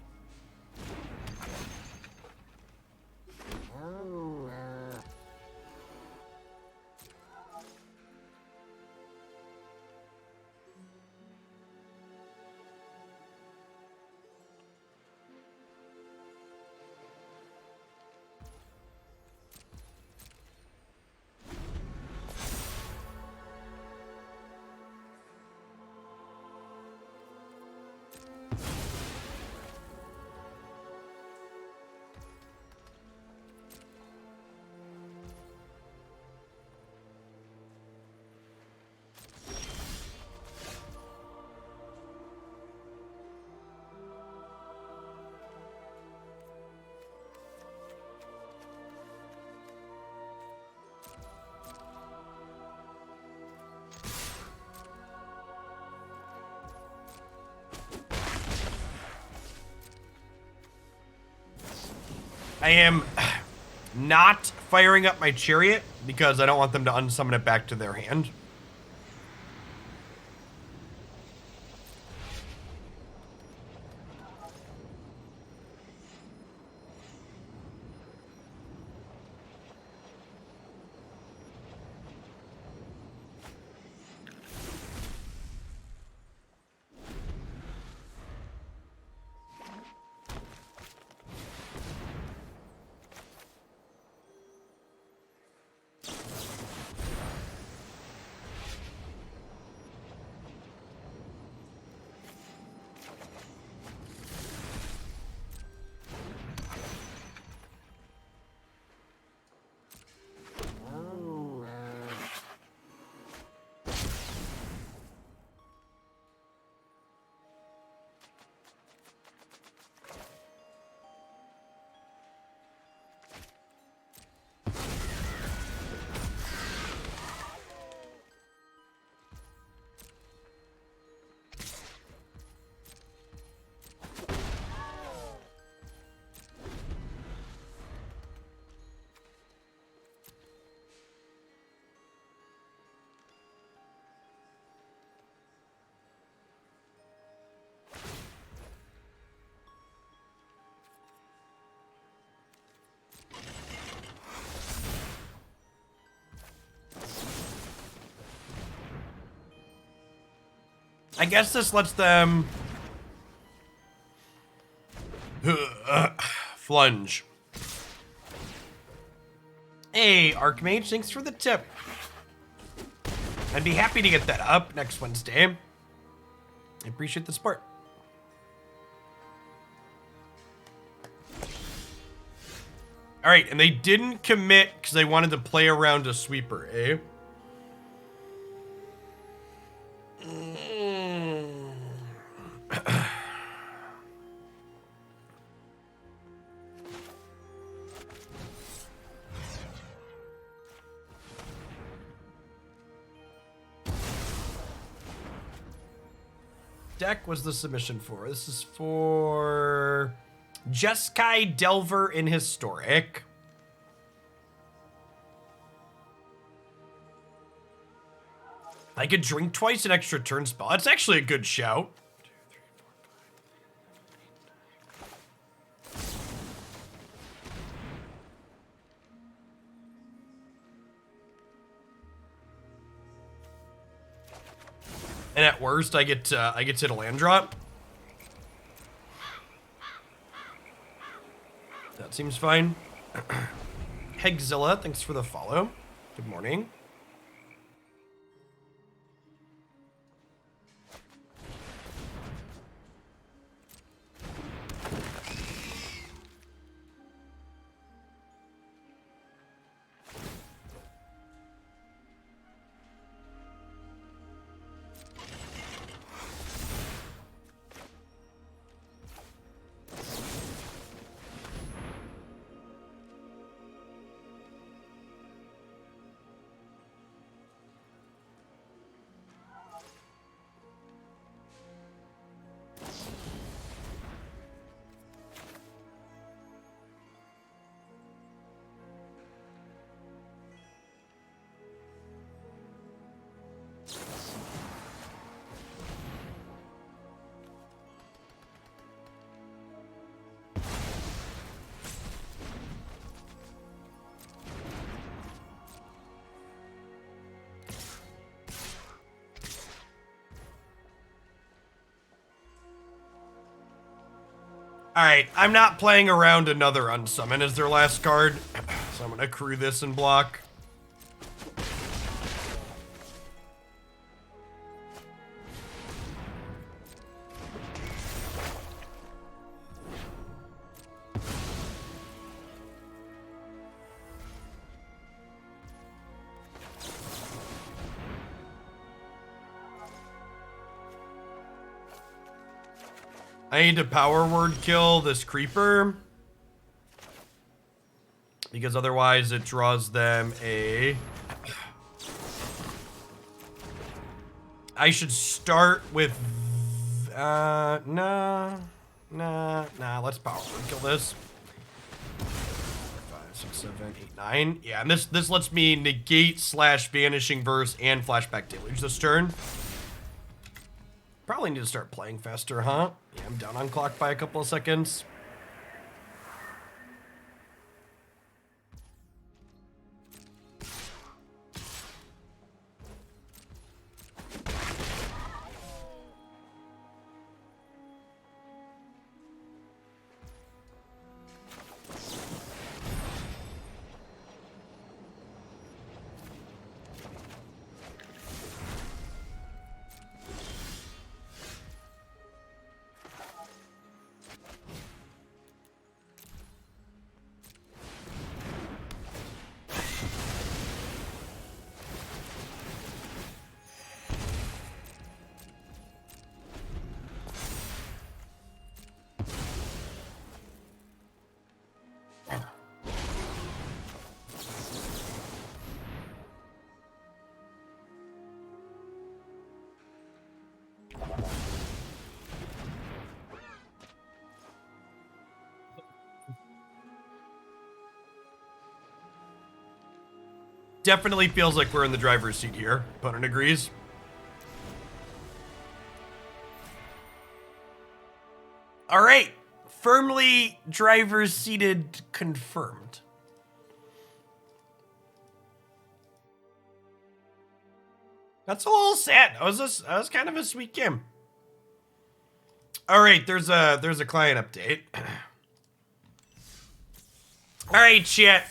I am not firing up my chariot because I don't want them to unsummon it back to their hand. I guess this lets them flunge. Hey, Archmage, thanks for the tip. I'd be happy to get that up next Wednesday. I appreciate the support. All right, and they didn't commit because they wanted to play around a sweeper, eh? Deck was the submission for? This is for Jeskai Delver in Historic. I could drink twice an extra turn spell. That's actually a good shout. And at worst, I get to hit a land drop. That seems fine. Hegzilla, thanks for the follow. Good morning. Alright, I'm not playing around another Unsummon as their last card, so I'm gonna accrue this and block. I need to power word kill this creeper, because otherwise it draws them a... I should start with... nah, let's power word kill this. 5, 6, 7, 8, 9. Yeah, and this lets me negate / Vanishing Verse and Flashback Deluge this turn. Probably need to start playing faster, huh? Yeah, I'm down on clock by a couple of seconds. Definitely feels like we're in the driver's seat here. Opponent agrees. All right. Firmly driver's seated confirmed. That's a little sad. That was kind of a sweet game. All right, there's a client update. All right, chat.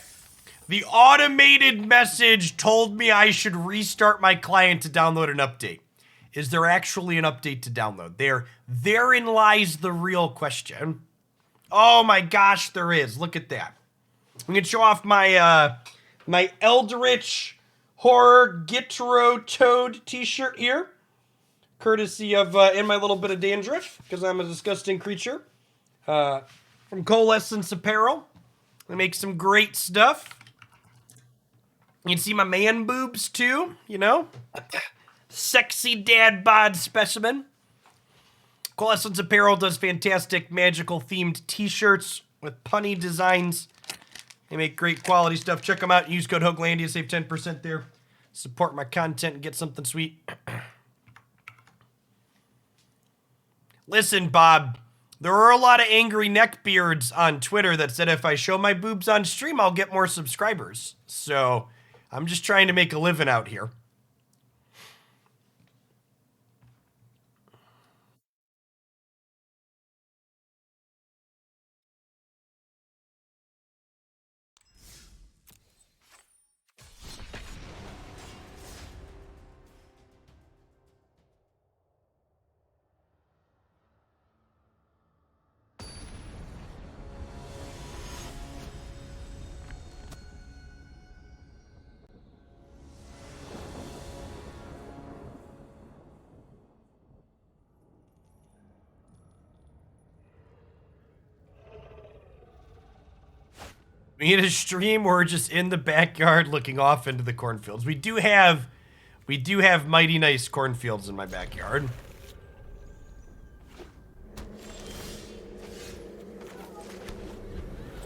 The automated message told me I should restart my client to download an update. Is there actually an update to download? Therein lies the real question. Oh my gosh, there is. Look at that. I'm gonna show off my my Eldritch Horror Gitro Toad t-shirt here, courtesy of In My Little Bit of Dandruff, because I'm a disgusting creature. From Coalescence Apparel. They make some great stuff. You can see my man boobs too, you know? Sexy dad bod specimen. Coalescence Apparel does fantastic magical themed t-shirts with punny designs. They make great quality stuff. Check them out. Use code Hoaglandia, save 10% there. Support my content and get something sweet. Listen, Bob, there are a lot of angry neckbeards on Twitter that said if I show my boobs on stream, I'll get more subscribers. So I'm just trying to make a living out here. We need a stream where we're just in the backyard looking off into the cornfields. We do have mighty nice cornfields in my backyard.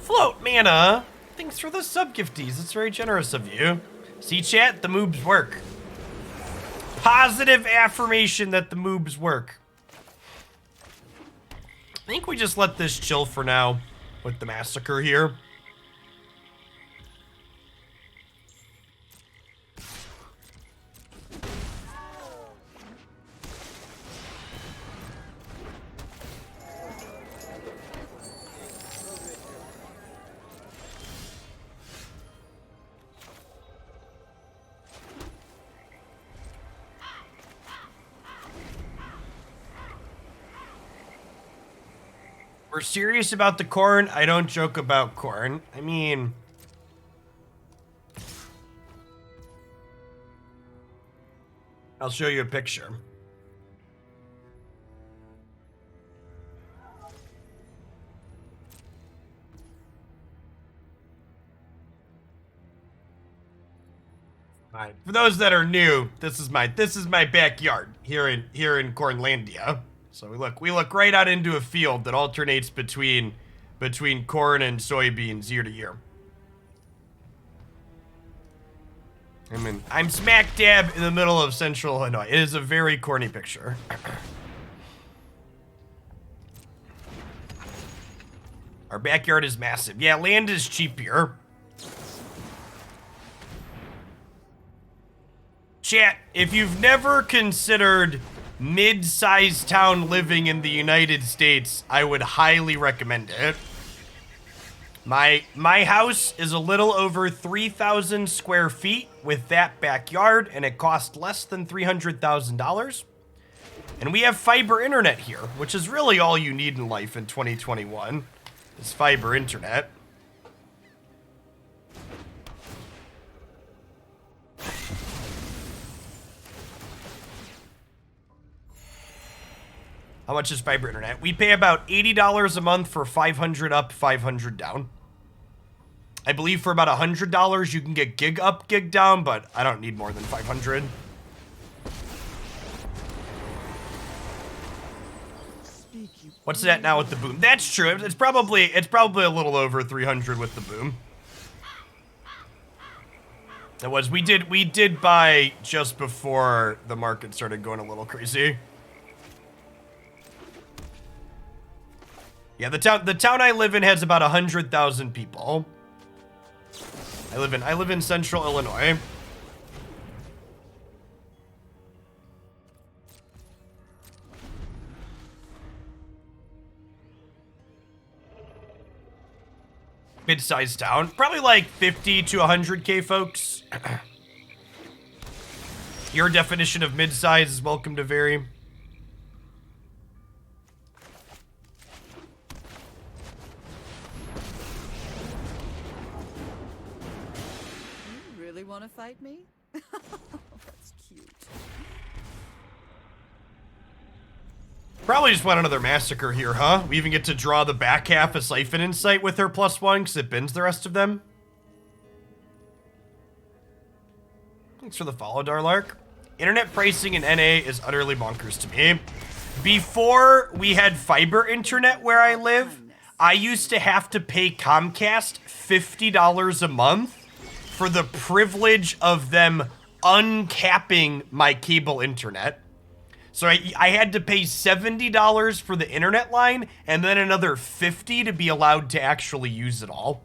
Float mana. Thanks for the sub gifties. It's very generous of you. See, chat, the moobs work. Positive affirmation that the moobs work. I think we just let this chill for now with the massacre here. We're serious about the corn. I don't joke about corn. I mean... I'll show you a picture. Alright, for those that are new, this is my backyard here in Cornlandia. So we look right out into a field that alternates between corn and soybeans year to year. I'm smack dab in the middle of central Illinois. It is a very corny picture. Our backyard is massive. Yeah, land is cheap here. Chat, if you've never considered mid-sized town living in the United States, I would highly recommend it. My house is a little over 3,000 square feet with that backyard, and it cost less than $300,000. And we have fiber internet here, which is really all you need in life in 2021, is fiber internet. How much is fiber internet? We pay about $80 a month for 500 up, 500 down. I believe for about $100 you can get gig up, gig down, but I don't need more than 500. What's that now with the boom? That's true. It's probably a little over 300 with the boom. It was. We did buy just before the market started going a little crazy. Yeah, the town I live in has about 100,000 people. I live in central Illinois. Mid-sized town, probably like 50 to 100K folks. Your definition of mid-size is welcome to vary. Want to fight me? That's cute. Probably just want another massacre here, huh? We even get to draw the back half of Siphon Insight with her +1 because it bins the rest of them. Thanks for the follow, Darlark. Internet pricing in NA is utterly bonkers to me. Before we had fiber internet where I live, I used to have to pay Comcast $50 a month for the privilege of them uncapping my cable internet. So I had to pay $70 for the internet line and then another $50 to be allowed to actually use it all.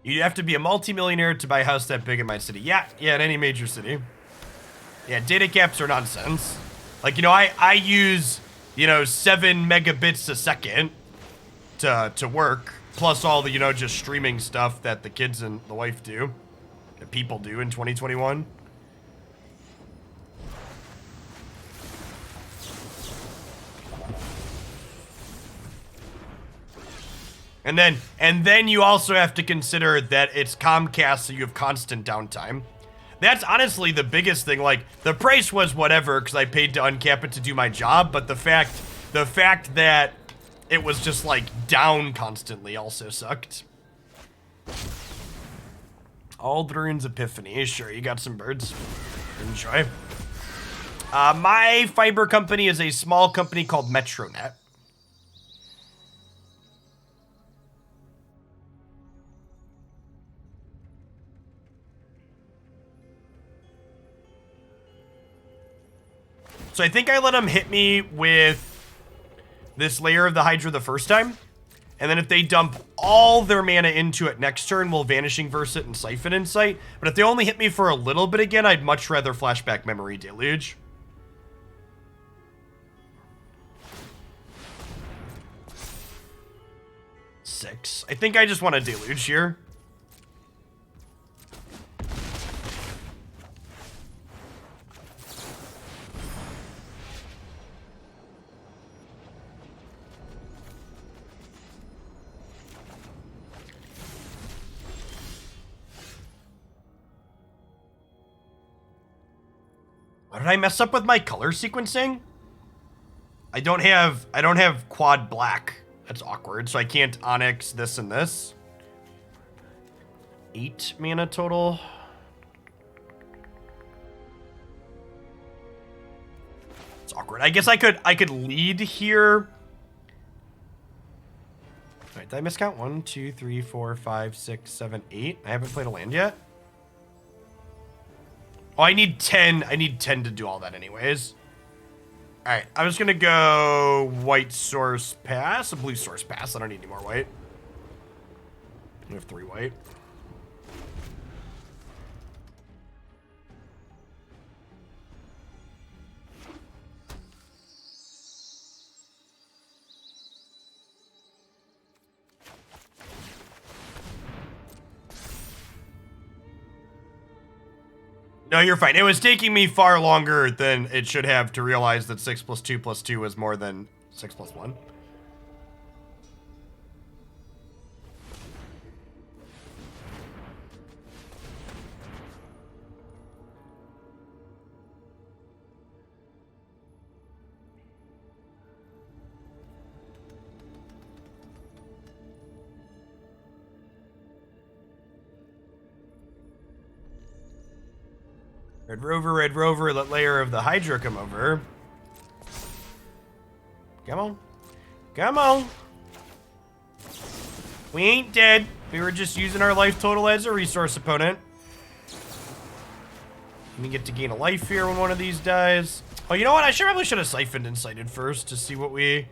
You'd have to be a multimillionaire to buy a house that big in my city. Yeah, in any major city. Yeah, data caps are nonsense. Like, I use, 7 megabits a second to work, plus all the, just streaming stuff that the kids and the wife do, that people do in 2021. And then you also have to consider that it's Comcast, so you have constant downtime. That's honestly the biggest thing. Like, the price was whatever because I paid to uncap it to do my job, but the fact that it was just like down constantly also sucked. Aldrin's Epiphany. Sure, you got some birds. Enjoy. My fiber company is a small company called Metronet. So I think I let them hit me with this layer of the Hydra the first time. And then if they dump all their mana into it next turn, we'll Vanishing Verse it and Siphon Insight. But if they only hit me for a little bit again, I'd much rather flashback Memory Deluge. I think I just want a Deluge here. did I mess up with my color sequencing? I don't have quad black. That's awkward. So I can't Onyx this and this. 8 mana total. It's awkward. I guess I could lead here. All right, did I miscount? 1, 2, 3, 4, 5, 6, 7, 8. I haven't played a land yet. Oh, I need 10. I need 10 to do all that anyways. All right, I'm just gonna go white source pass, a blue source pass. I don't need any more white. I have 3 white. No, you're fine. It was taking me far longer than it should have to realize that 6 + 2 + 2 was more than 6 + 1. Red Rover, let layer of the Hydra come over. Come on. Come on. We ain't dead. We were just using our life total as a resource opponent. We get to gain a life here when one of these dies. Oh, you know what? I probably should have Siphoned Insighted first to see what we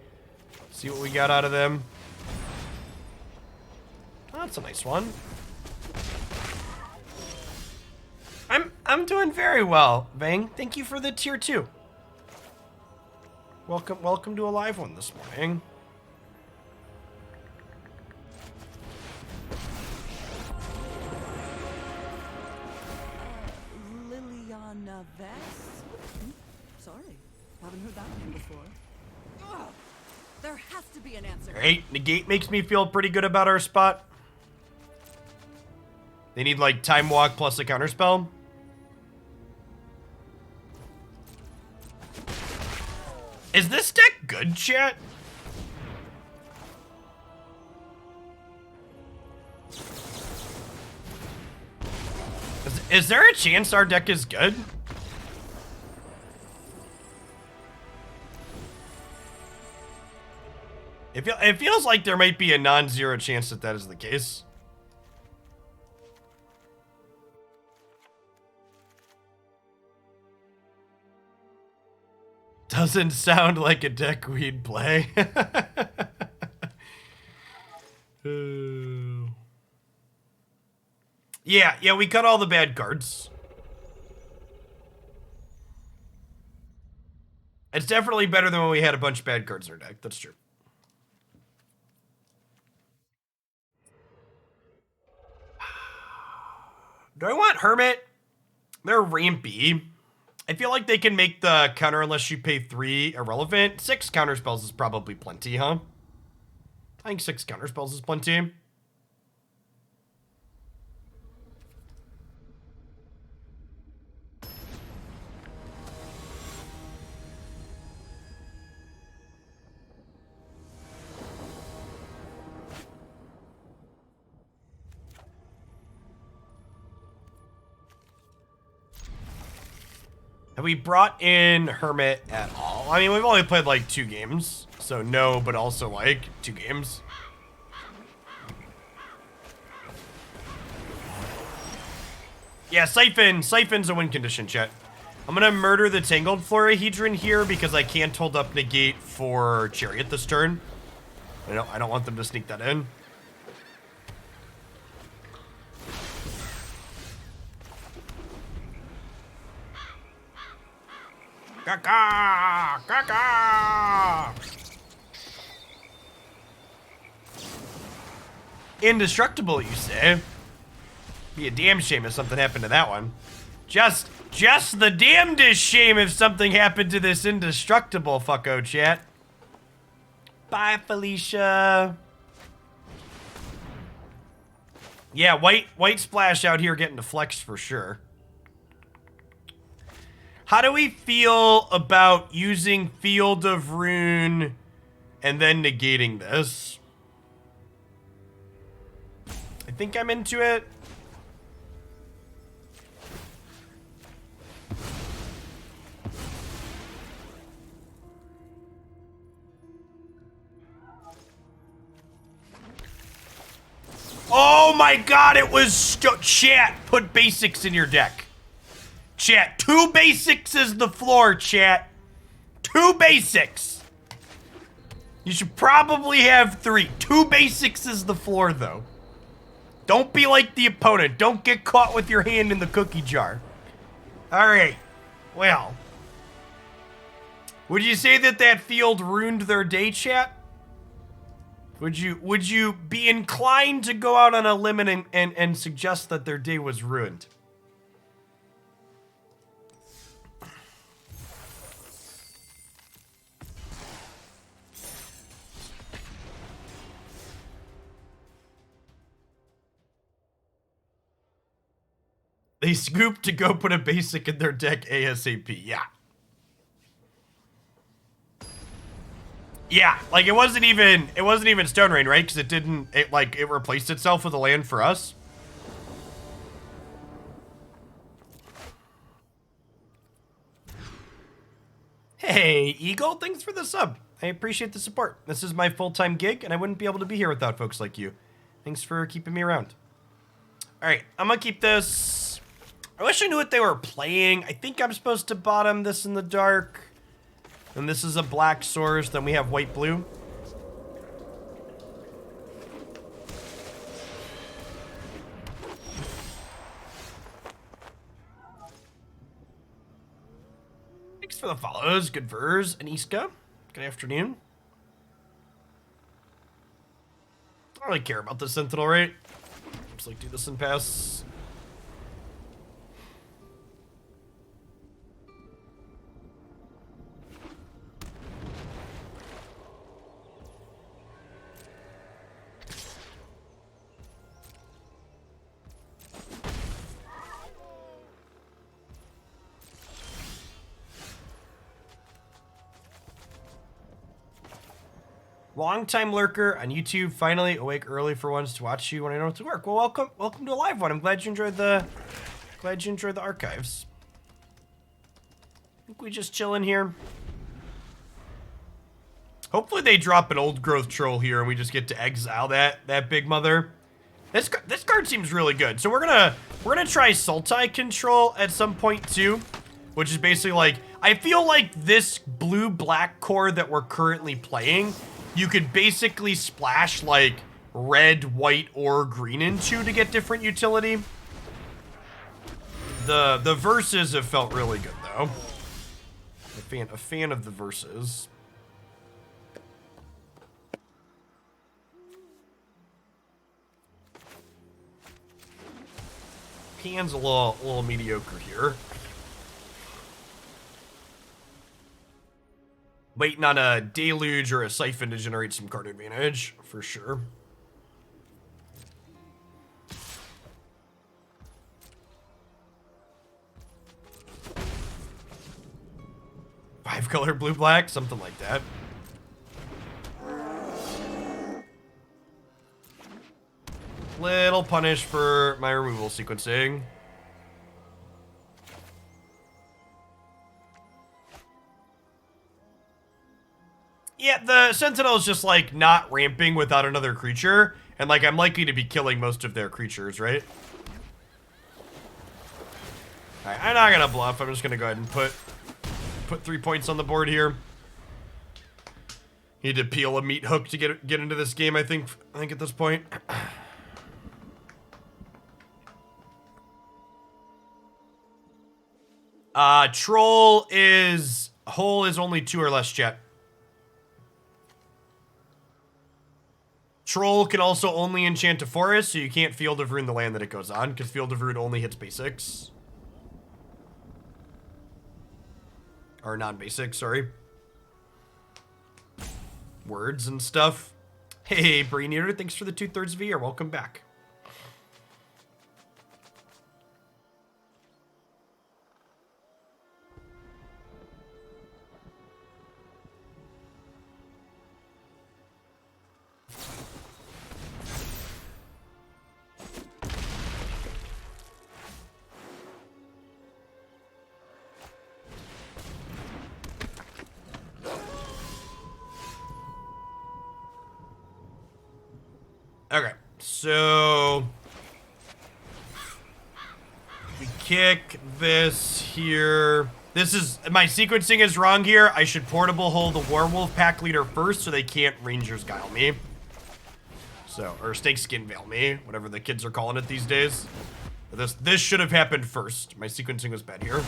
got out of them. Oh, that's a nice one. I'm doing very well, Vang. Thank you for the tier 2. Welcome to a live one this morning. Liliana Vess? Sorry, haven't heard that name before. Ugh, there has to be an answer. Great. Negate makes me feel pretty good about our spot. They need like Time Walk plus a counterspell. Is this deck good, chat? Is there a chance our deck is good? It feels like there might be a non-zero chance that that is the case. Doesn't sound like a deck we'd play. Yeah, we cut all the bad cards. It's definitely better than when we had a bunch of bad cards in our deck. That's true. Do I want Hermit? They're rampy. I feel like they can make the counter unless you pay 3 irrelevant. 6 counterspells is probably plenty, huh? I think 6 counterspells is plenty. Have we brought in Hermit at all? I mean, we've only played like 2 games, so no, but also like 2 games. Yeah, Siphon's a win condition, chat. I'm gonna murder the Tangled Florahedron here because I can't hold up Negate for Chariot this turn. I don't want them to sneak that in. Caca! Caca! Indestructible, you say? Be a damn shame if something happened to that one. Just the damnedest shame if something happened to this indestructible fucko, chat. Bye, Felicia. Yeah, white splash out here getting the flex for sure. How do we feel about using Field of Rune and then negating this? I think I'm into it. Oh my god, it was chat. Put basics in your deck. Chat, 2 basics is the floor, chat. 2 basics. You should probably have 3. 2 basics is the floor, though. Don't be like the opponent. Don't get caught with your hand in the cookie jar. All right. Well. Would you say that that field ruined their day, chat? Would you be inclined to go out on a limb and suggest that their day was ruined? They scooped to go put a basic in their deck ASAP. Yeah. Yeah, like it wasn't even Stone Rain, right? Because it replaced itself with a land for us. Hey, Eagle, thanks for the sub. I appreciate the support. This is my full-time gig, and I wouldn't be able to be here without folks like you. Thanks for keeping me around. All right, I'm gonna keep this. I wish I knew what they were playing. I think I'm supposed to bottom this in the dark. And this is a black source, then we have white-blue. Thanks for the follows. Good verse, Aniska. Good afternoon. I don't really care about the Sentinel, right? Just like do this and pass. Long-time lurker on YouTube, finally awake early for once to watch you when I don't have to work. Well, welcome to a live one. I'm glad you enjoyed the archives. I think we just chill in here. Hopefully they drop an old growth troll here and we just get to exile that big mother. This card seems really good. So we're gonna try Sultai control at some point too, which is basically like, I feel like this blue-black core that we're currently playing, you could basically splash like red, white, or green into to get different utility. The verses have felt really good though. A fan of the verses. Hand's a little mediocre here. Waiting on a Deluge or a Siphon to generate some card advantage, for sure. Five color blue-black, something like that. Little punish for my removal sequencing. Yeah, the Sentinel is just, like, not ramping without another creature. And, like, I'm likely to be killing most of their creatures, right? Alright, I'm not gonna bluff. I'm just gonna go ahead and put 3 points on the board here. Need to peel a Meathook to get into this game, I think at this point. Troll is... Hole is only 2 or less, chat. Troll can also only enchant a forest, so you can't Field of Rune the land that it goes on, because Field of Rune only hits basics. Or non-basic, sorry. Words and stuff. Hey, Brain Eater, thanks for the 2/3 of a year. Welcome back. Okay, so we kick this here. This is, my sequencing is wrong here. I should portable hold the werewolf pack leader first so they can't Ranger's Guile me. So, or Snakeskin Veil me, whatever the kids are calling it these days. This should have happened first. My sequencing was bad here.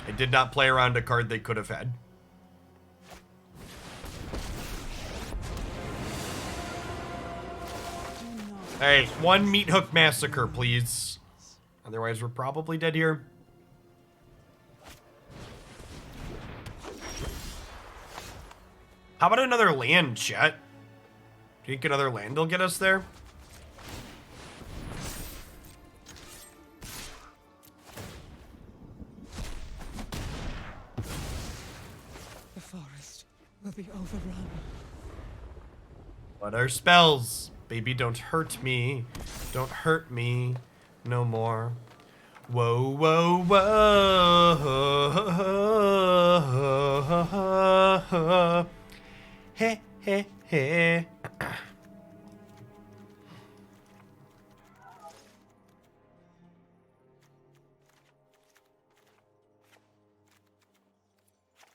I did not play around a card they could have had. Hey, one Meathook Massacre, please. Otherwise, we're probably dead here. How about another land, chat? Do you think another land will get us there? The forest will be overrun. What are spells? Baby, don't hurt me. Don't hurt me no more. Whoa, whoa, whoa. Hey, hey, hey.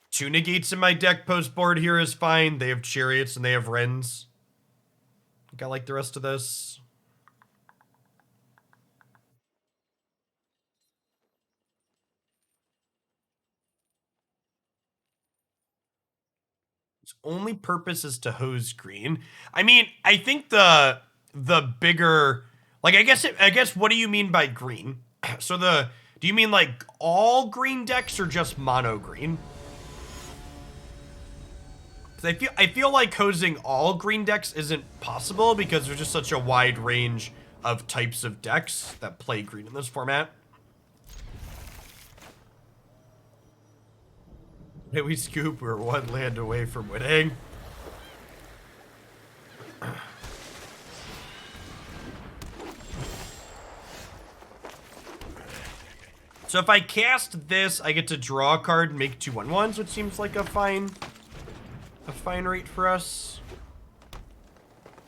Two negates in my deck post board here is fine. They have chariots and they have wrens. I think I like the rest of this. Its only purpose is to hose green. I mean, I think the bigger, like, I guess what do you mean by green? So do you mean like all green decks or just mono green? Because I feel like hosing all green decks isn't possible because there's just such a wide range of types of decks that play green in this format. Hey, we scoop, we're one land away from winning. So if I cast this, I get to draw a card and make 2 1/1s, which seems like a fine rate for us.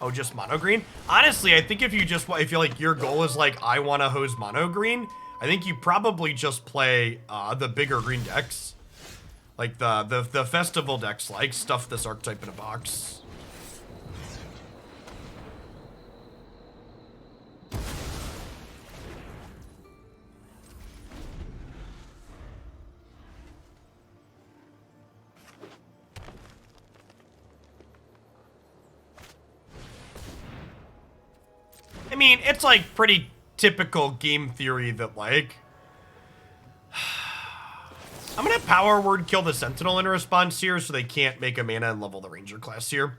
Oh, just mono green? Honestly, I think if you like your goal is like, I want to hose mono green, I think you probably just play the bigger green decks. Like the festival decks, like stuff this archetype in a box. I mean, it's like pretty typical game theory that like I'm gonna power word kill the Sentinel in response here so they can't make a mana and level the Ranger class here.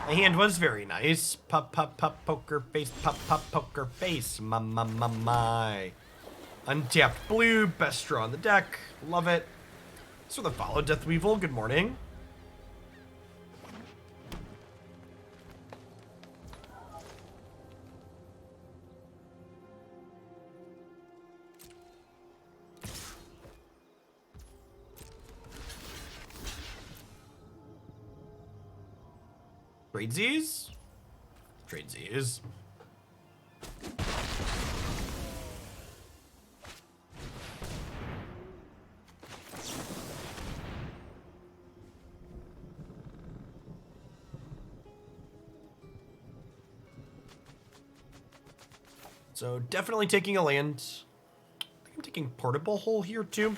My hand was very nice. Pop, pop, pop, poker face, pop, pop, poker face. My. Untapped blue, best draw on the deck. Love it. So the follow Death Weevil, good morning. Tradesies? Tradesies. So definitely taking a land. I think I'm taking Portable Hole here too.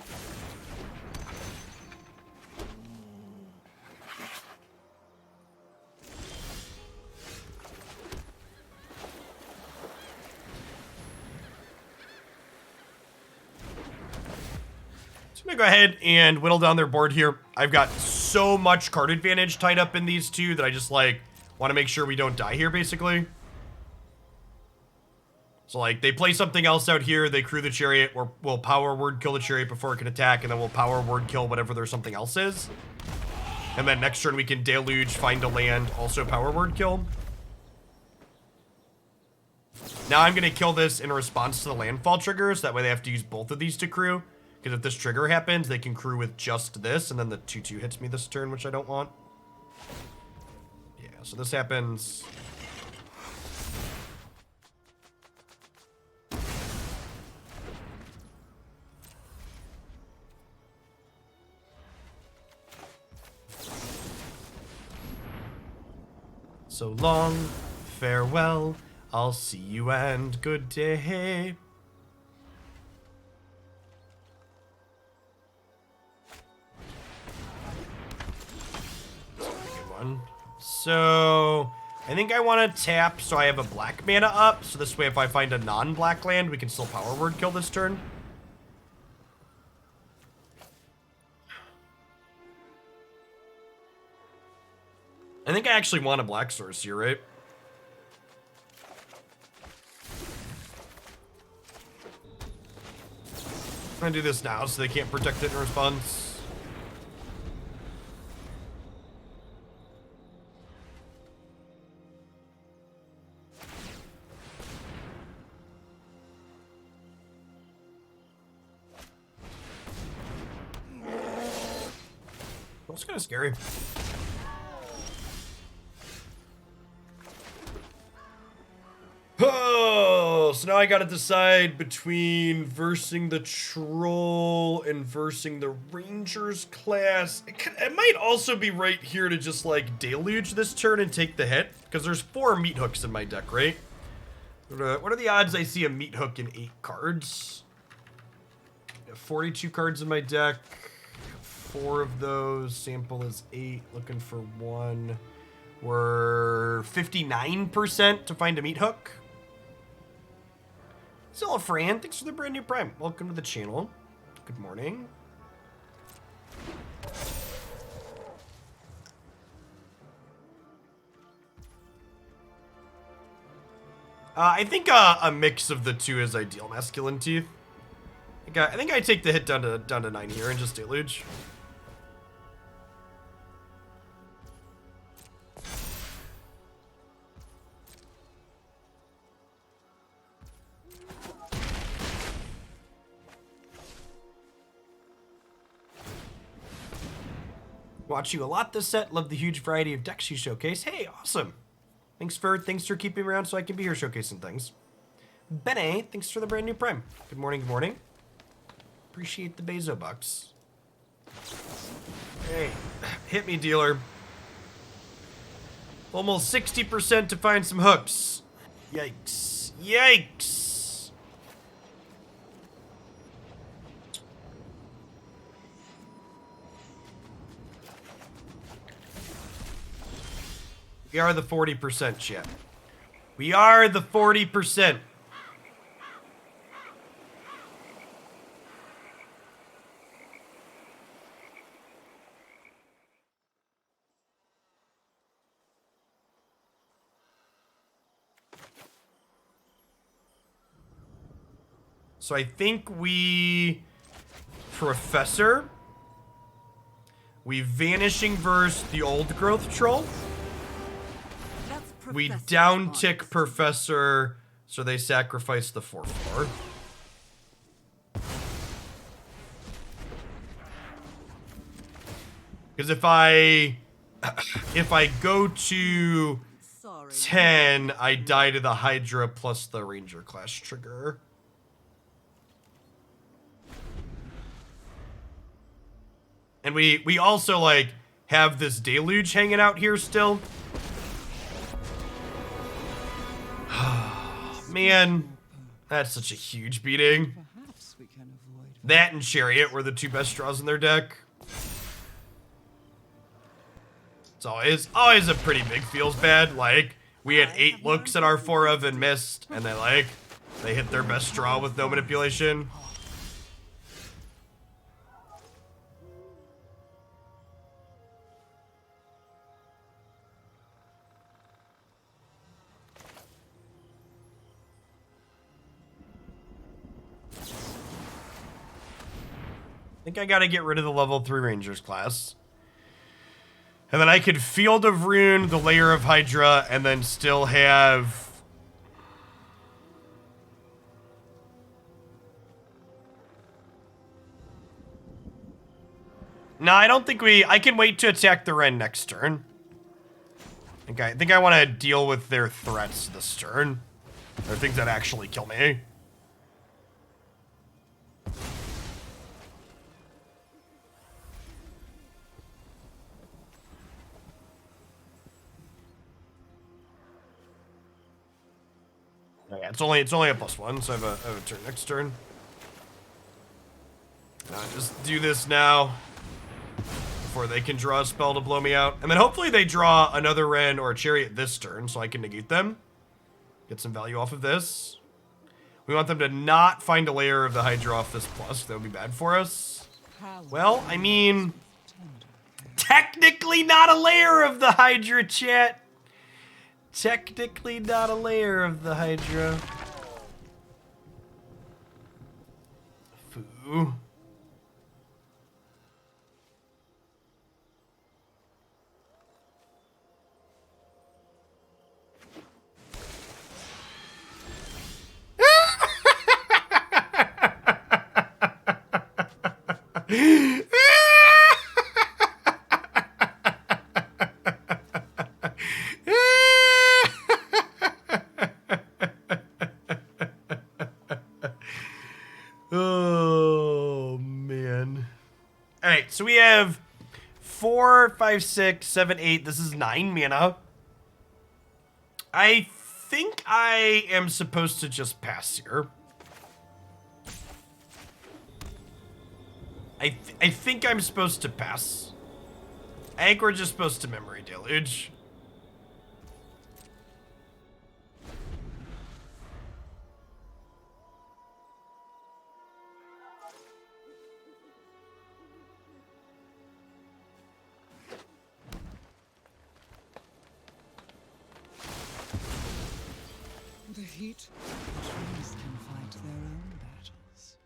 I'm gonna go ahead and whittle down their board here. I've got so much card advantage tied up in these two that I just like want to make sure we don't die here basically. So like they play something else out here, they crew the chariot, or we'll power word kill the chariot before it can attack, and then we'll power word kill whatever their something else is. And then next turn we can deluge, find a land, also power word kill. Now I'm gonna kill this in response to the landfall triggers, that way they have to use both of these to crew. Because if this trigger happens, they can crew with just this, and then the 2/2 hits me this turn, which I don't want. Yeah, so this happens. So long, farewell, I'll see you and good day. So, I think I want to tap so I have a black mana up. So this way if I find a non-black land, we can still power word kill this turn. I think I actually want a black source here, right? I'm gonna do this now so they can't protect it in response. That's kind of scary. Oh, so now I gotta decide between versing the troll and versing the rangers class. It might also be right here to just like deluge this turn and take the hit, because there's 4 meat hooks in my deck, right? What are the odds I see a meat hook in 8 cards? I have 42 cards in my deck. 4 of those. Sample is 8. Looking for 1. We're 59% to find a meat hook. Zilla Fran, thanks for the brand new Prime. Welcome to the channel. Good morning. I think a mix of the two is ideal. Masculine Teeth. I think I take the hit down to 9 here and just deluge. Watch you a lot this set. Love the huge variety of decks you showcase. Hey, awesome. Thanks for keeping me around so I can be here showcasing things. Bene, thanks for the brand new Prime. Good morning, good morning. Appreciate the Bezo bucks. Hey, hit me, dealer. Almost 60% to find some hooks. Yikes. Yikes. We are the 40%, chat. We are the 40%. So I think we Professor. We Vanishing Verse the Old Growth Troll. We down tick Professor, so they sacrifice the 4/4. Because if I go to 10, I die to the Hydra plus the Ranger class trigger. And we also like have this deluge hanging out here still. Man, that's such a huge beating. That and Chariot were the 2 best draws in their deck. It's always a pretty big feels bad. Like, we had 8 looks at our 4 of and missed, and they hit their best draw with no manipulation. I think I gotta get rid of the level 3 Rangers class. And then I could Field of Rune, the Layer of Hydra, and then still have... No, I don't think I can wait to attack the Wren next turn. I think I want to deal with their threats this turn. Or things that actually kill me. Oh, yeah, it's only a +1, so I have a turn next turn. Just do this now before they can draw a spell to blow me out. And then hopefully they draw another Wren or a Chariot this turn so I can negate them. Get some value off of this. We want them to not find a layer of the Hydra off this plus. That would be bad for us. Well, I mean, technically not a layer of the Hydra, chat. Technically not a layer of the Hydra. Foo. Oh, man. All right, so we have 4, 5, 6, 7, 8. This is 9 mana. I think I am supposed to just pass here. I think I'm supposed to pass. I think we're just supposed to Memory Deluge. The heat, trees can fight their own battles.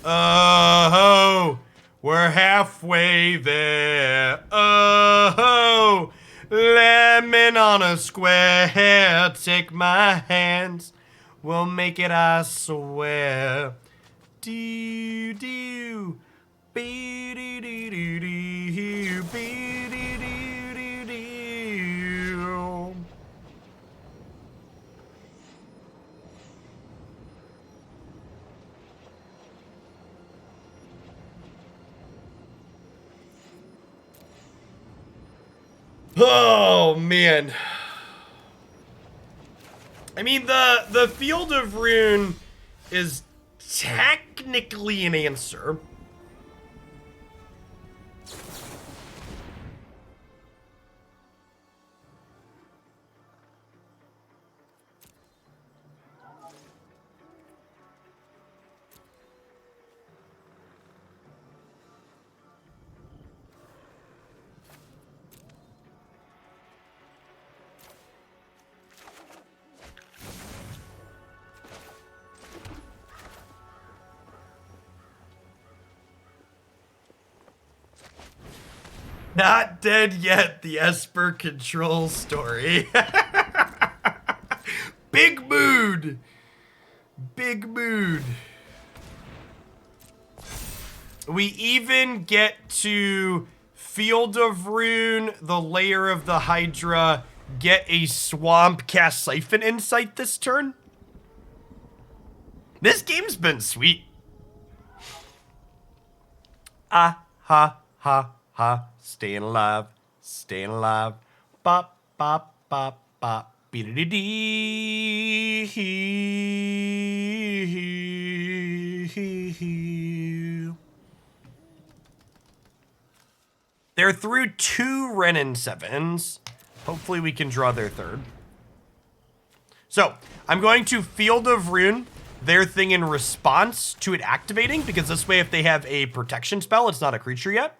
Oh, we're halfway there. Oh, lemon on a square. Take my hands, we'll make it, I swear. Do do, be do do do do, be do do do do. Oh man. I mean the Field of Ruin is technically an answer. Not dead yet, the Esper control story. Big mood. Big mood. We even get to Field of Ruin, the layer of the Hydra, get a swamp, cast Siphon Insight this turn. This game's been sweet. Ah, ha, ha, ha. Staying alive, staying alive. Bop, bop, bop, bop. Be-da-dee-dee. They're through 2 Wren and 7s. Hopefully we can draw their third. So, I'm going to Field of Ruin their thing in response to it activating, because this way if they have a protection spell, it's not a creature yet.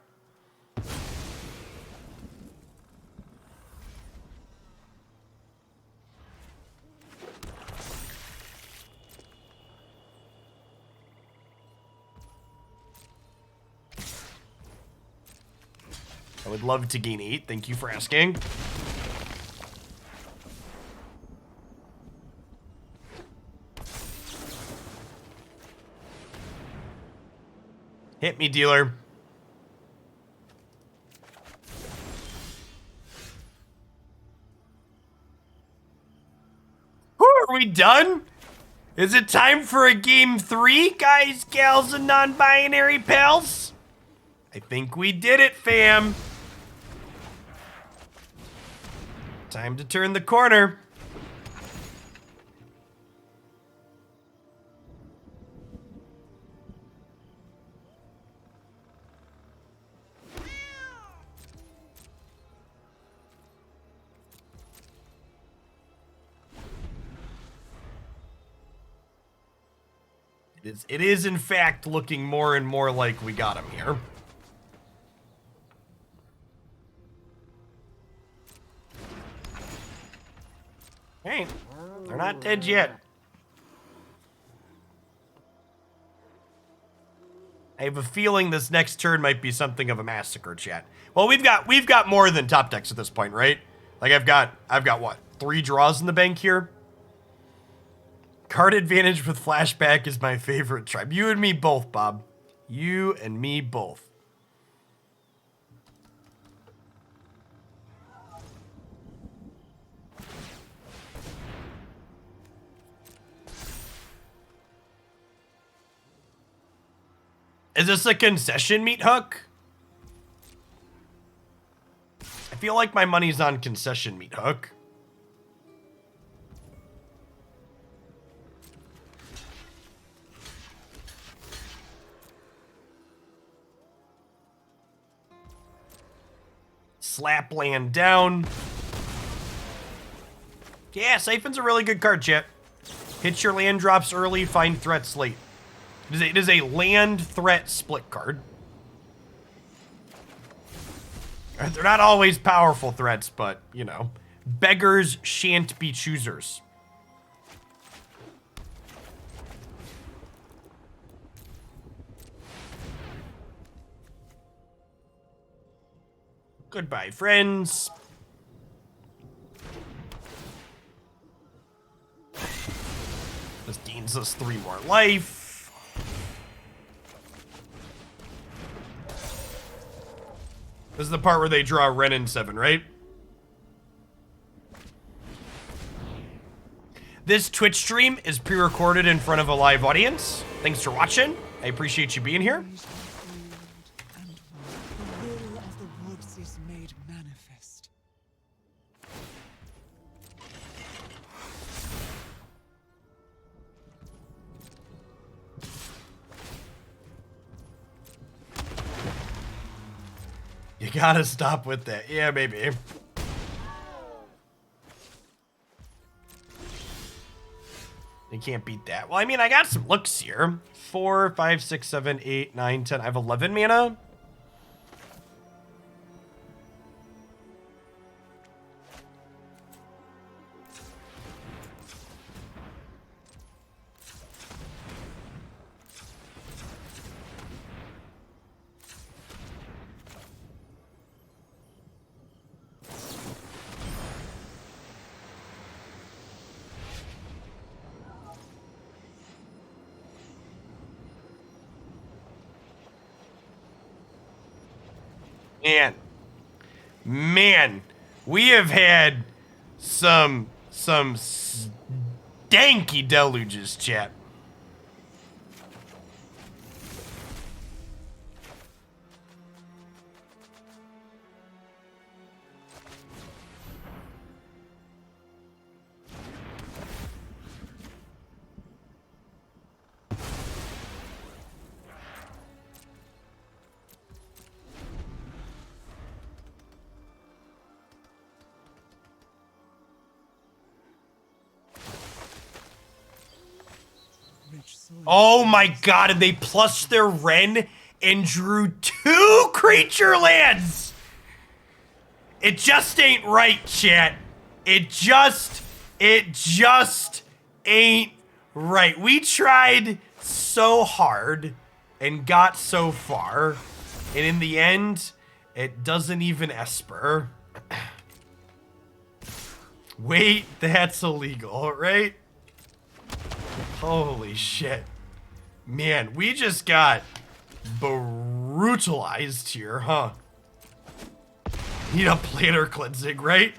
I would love to gain 8. Thank you for asking. Hit me, dealer. Whew, are we done? Is it time for a game 3, guys, gals, and non-binary pals? I think we did it, fam. Time to turn the corner. It is in fact looking more and more like we got him here. Hey, they're not dead yet. I have a feeling this next turn might be something of a massacre, chat. Well, we've got more than top decks at this point, right? Like I've got what? 3 draws in the bank here. Card advantage with flashback is my favorite tribe. You and me both, Bob. You and me both. Is this a concession, Meathook? I feel like my money's on concession, Meathook. Slap land down. Yeah, Siphon's a really good card, chat. Hit your land drops early, find threats late. It is a land threat split card. They're not always powerful threats, but, you know. Beggars shan't be choosers. Goodbye, friends. This gains us 3 more life. This is the part where they draw Ren in 7, right? This Twitch stream is pre-recorded in front of a live audience. Thanks for watching. I appreciate you being here. You gotta stop with that. Yeah, baby. You can't beat that. Well, I mean, I got some looks here. 4, 5, 6, 7, 8, 9, 10. I have 11 mana. Man, we have had some stanky deluges, chat. Oh my god, and they plushed their Ren and drew 2 creature lands! It just ain't right, chat. It just ain't right. We tried so hard and got so far, and in the end, it doesn't even Esper. Wait, that's illegal, right? Holy shit. Man, we just got brutalized here, huh? Need a planar cleansing, right?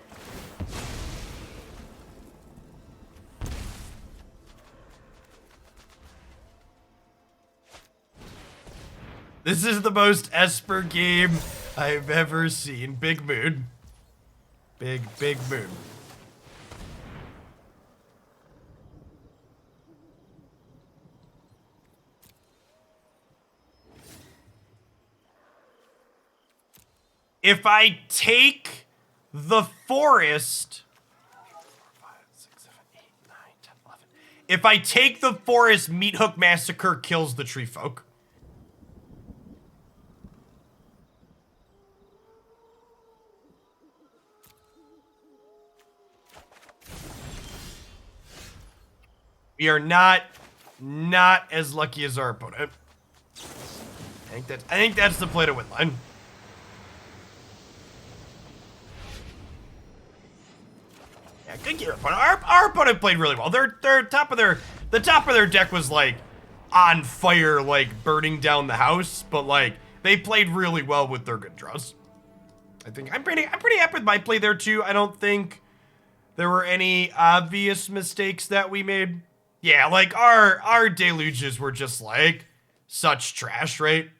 This is the most Esper game I've ever seen. Big moon. Big moon. If I take the forest... 4, 5, 6, 7, 8, 9, 10, 11. If I take the forest, Meathook Massacre kills the tree folk. We are not as lucky as our opponent. I think that's the play to win line. Yeah, good game, opponent. Our opponent played really well. The top of their deck was like on fire, like burning down the house, but like they played really well with their good draws. I'm pretty happy with my play there too. I don't think there were any obvious mistakes that we made. Yeah, like our deluges were just like such trash, right?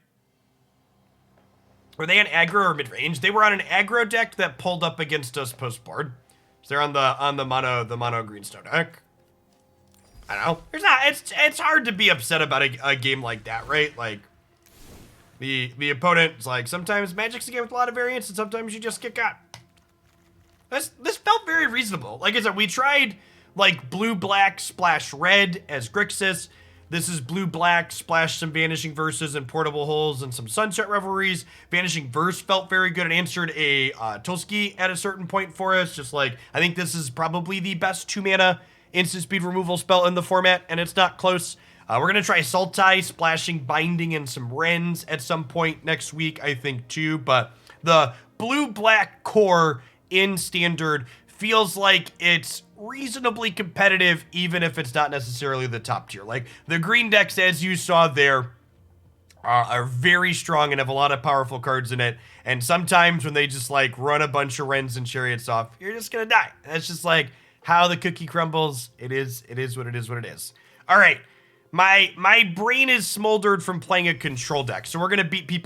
Were they an aggro or mid-range? They were on an aggro deck that pulled up against us post-board. So they're on the mono greenstone deck. I don't know. It's hard to be upset about a game like that, right? Like the opponent's like, sometimes Magic's a game with a lot of variance and sometimes you just get got. This felt very reasonable. Like I said, we tried like blue-black splash red as Grixis. This is blue-black splash some Vanishing Verses and Portable Holes and some Sunset Revelries. Vanishing Verse felt very good. It answered a Tulski at a certain point for us. Just like, I think this is probably the best 2-mana instant speed removal spell in the format, and it's not close. We're going to try Sultai, splashing Binding, and some Wrens at some point next week, I think, too. But the blue-black core in Standard feels like it's reasonably competitive, even if it's not necessarily the top tier. Like, the green decks, as you saw there, are very strong and have a lot of powerful cards in it. And sometimes when they just, like, run a bunch of Wrens and Chariots off, you're just gonna die. That's just, like, how the cookie crumbles. It is what it is. All right. My brain is smoldered from playing a control deck, so we're gonna beat people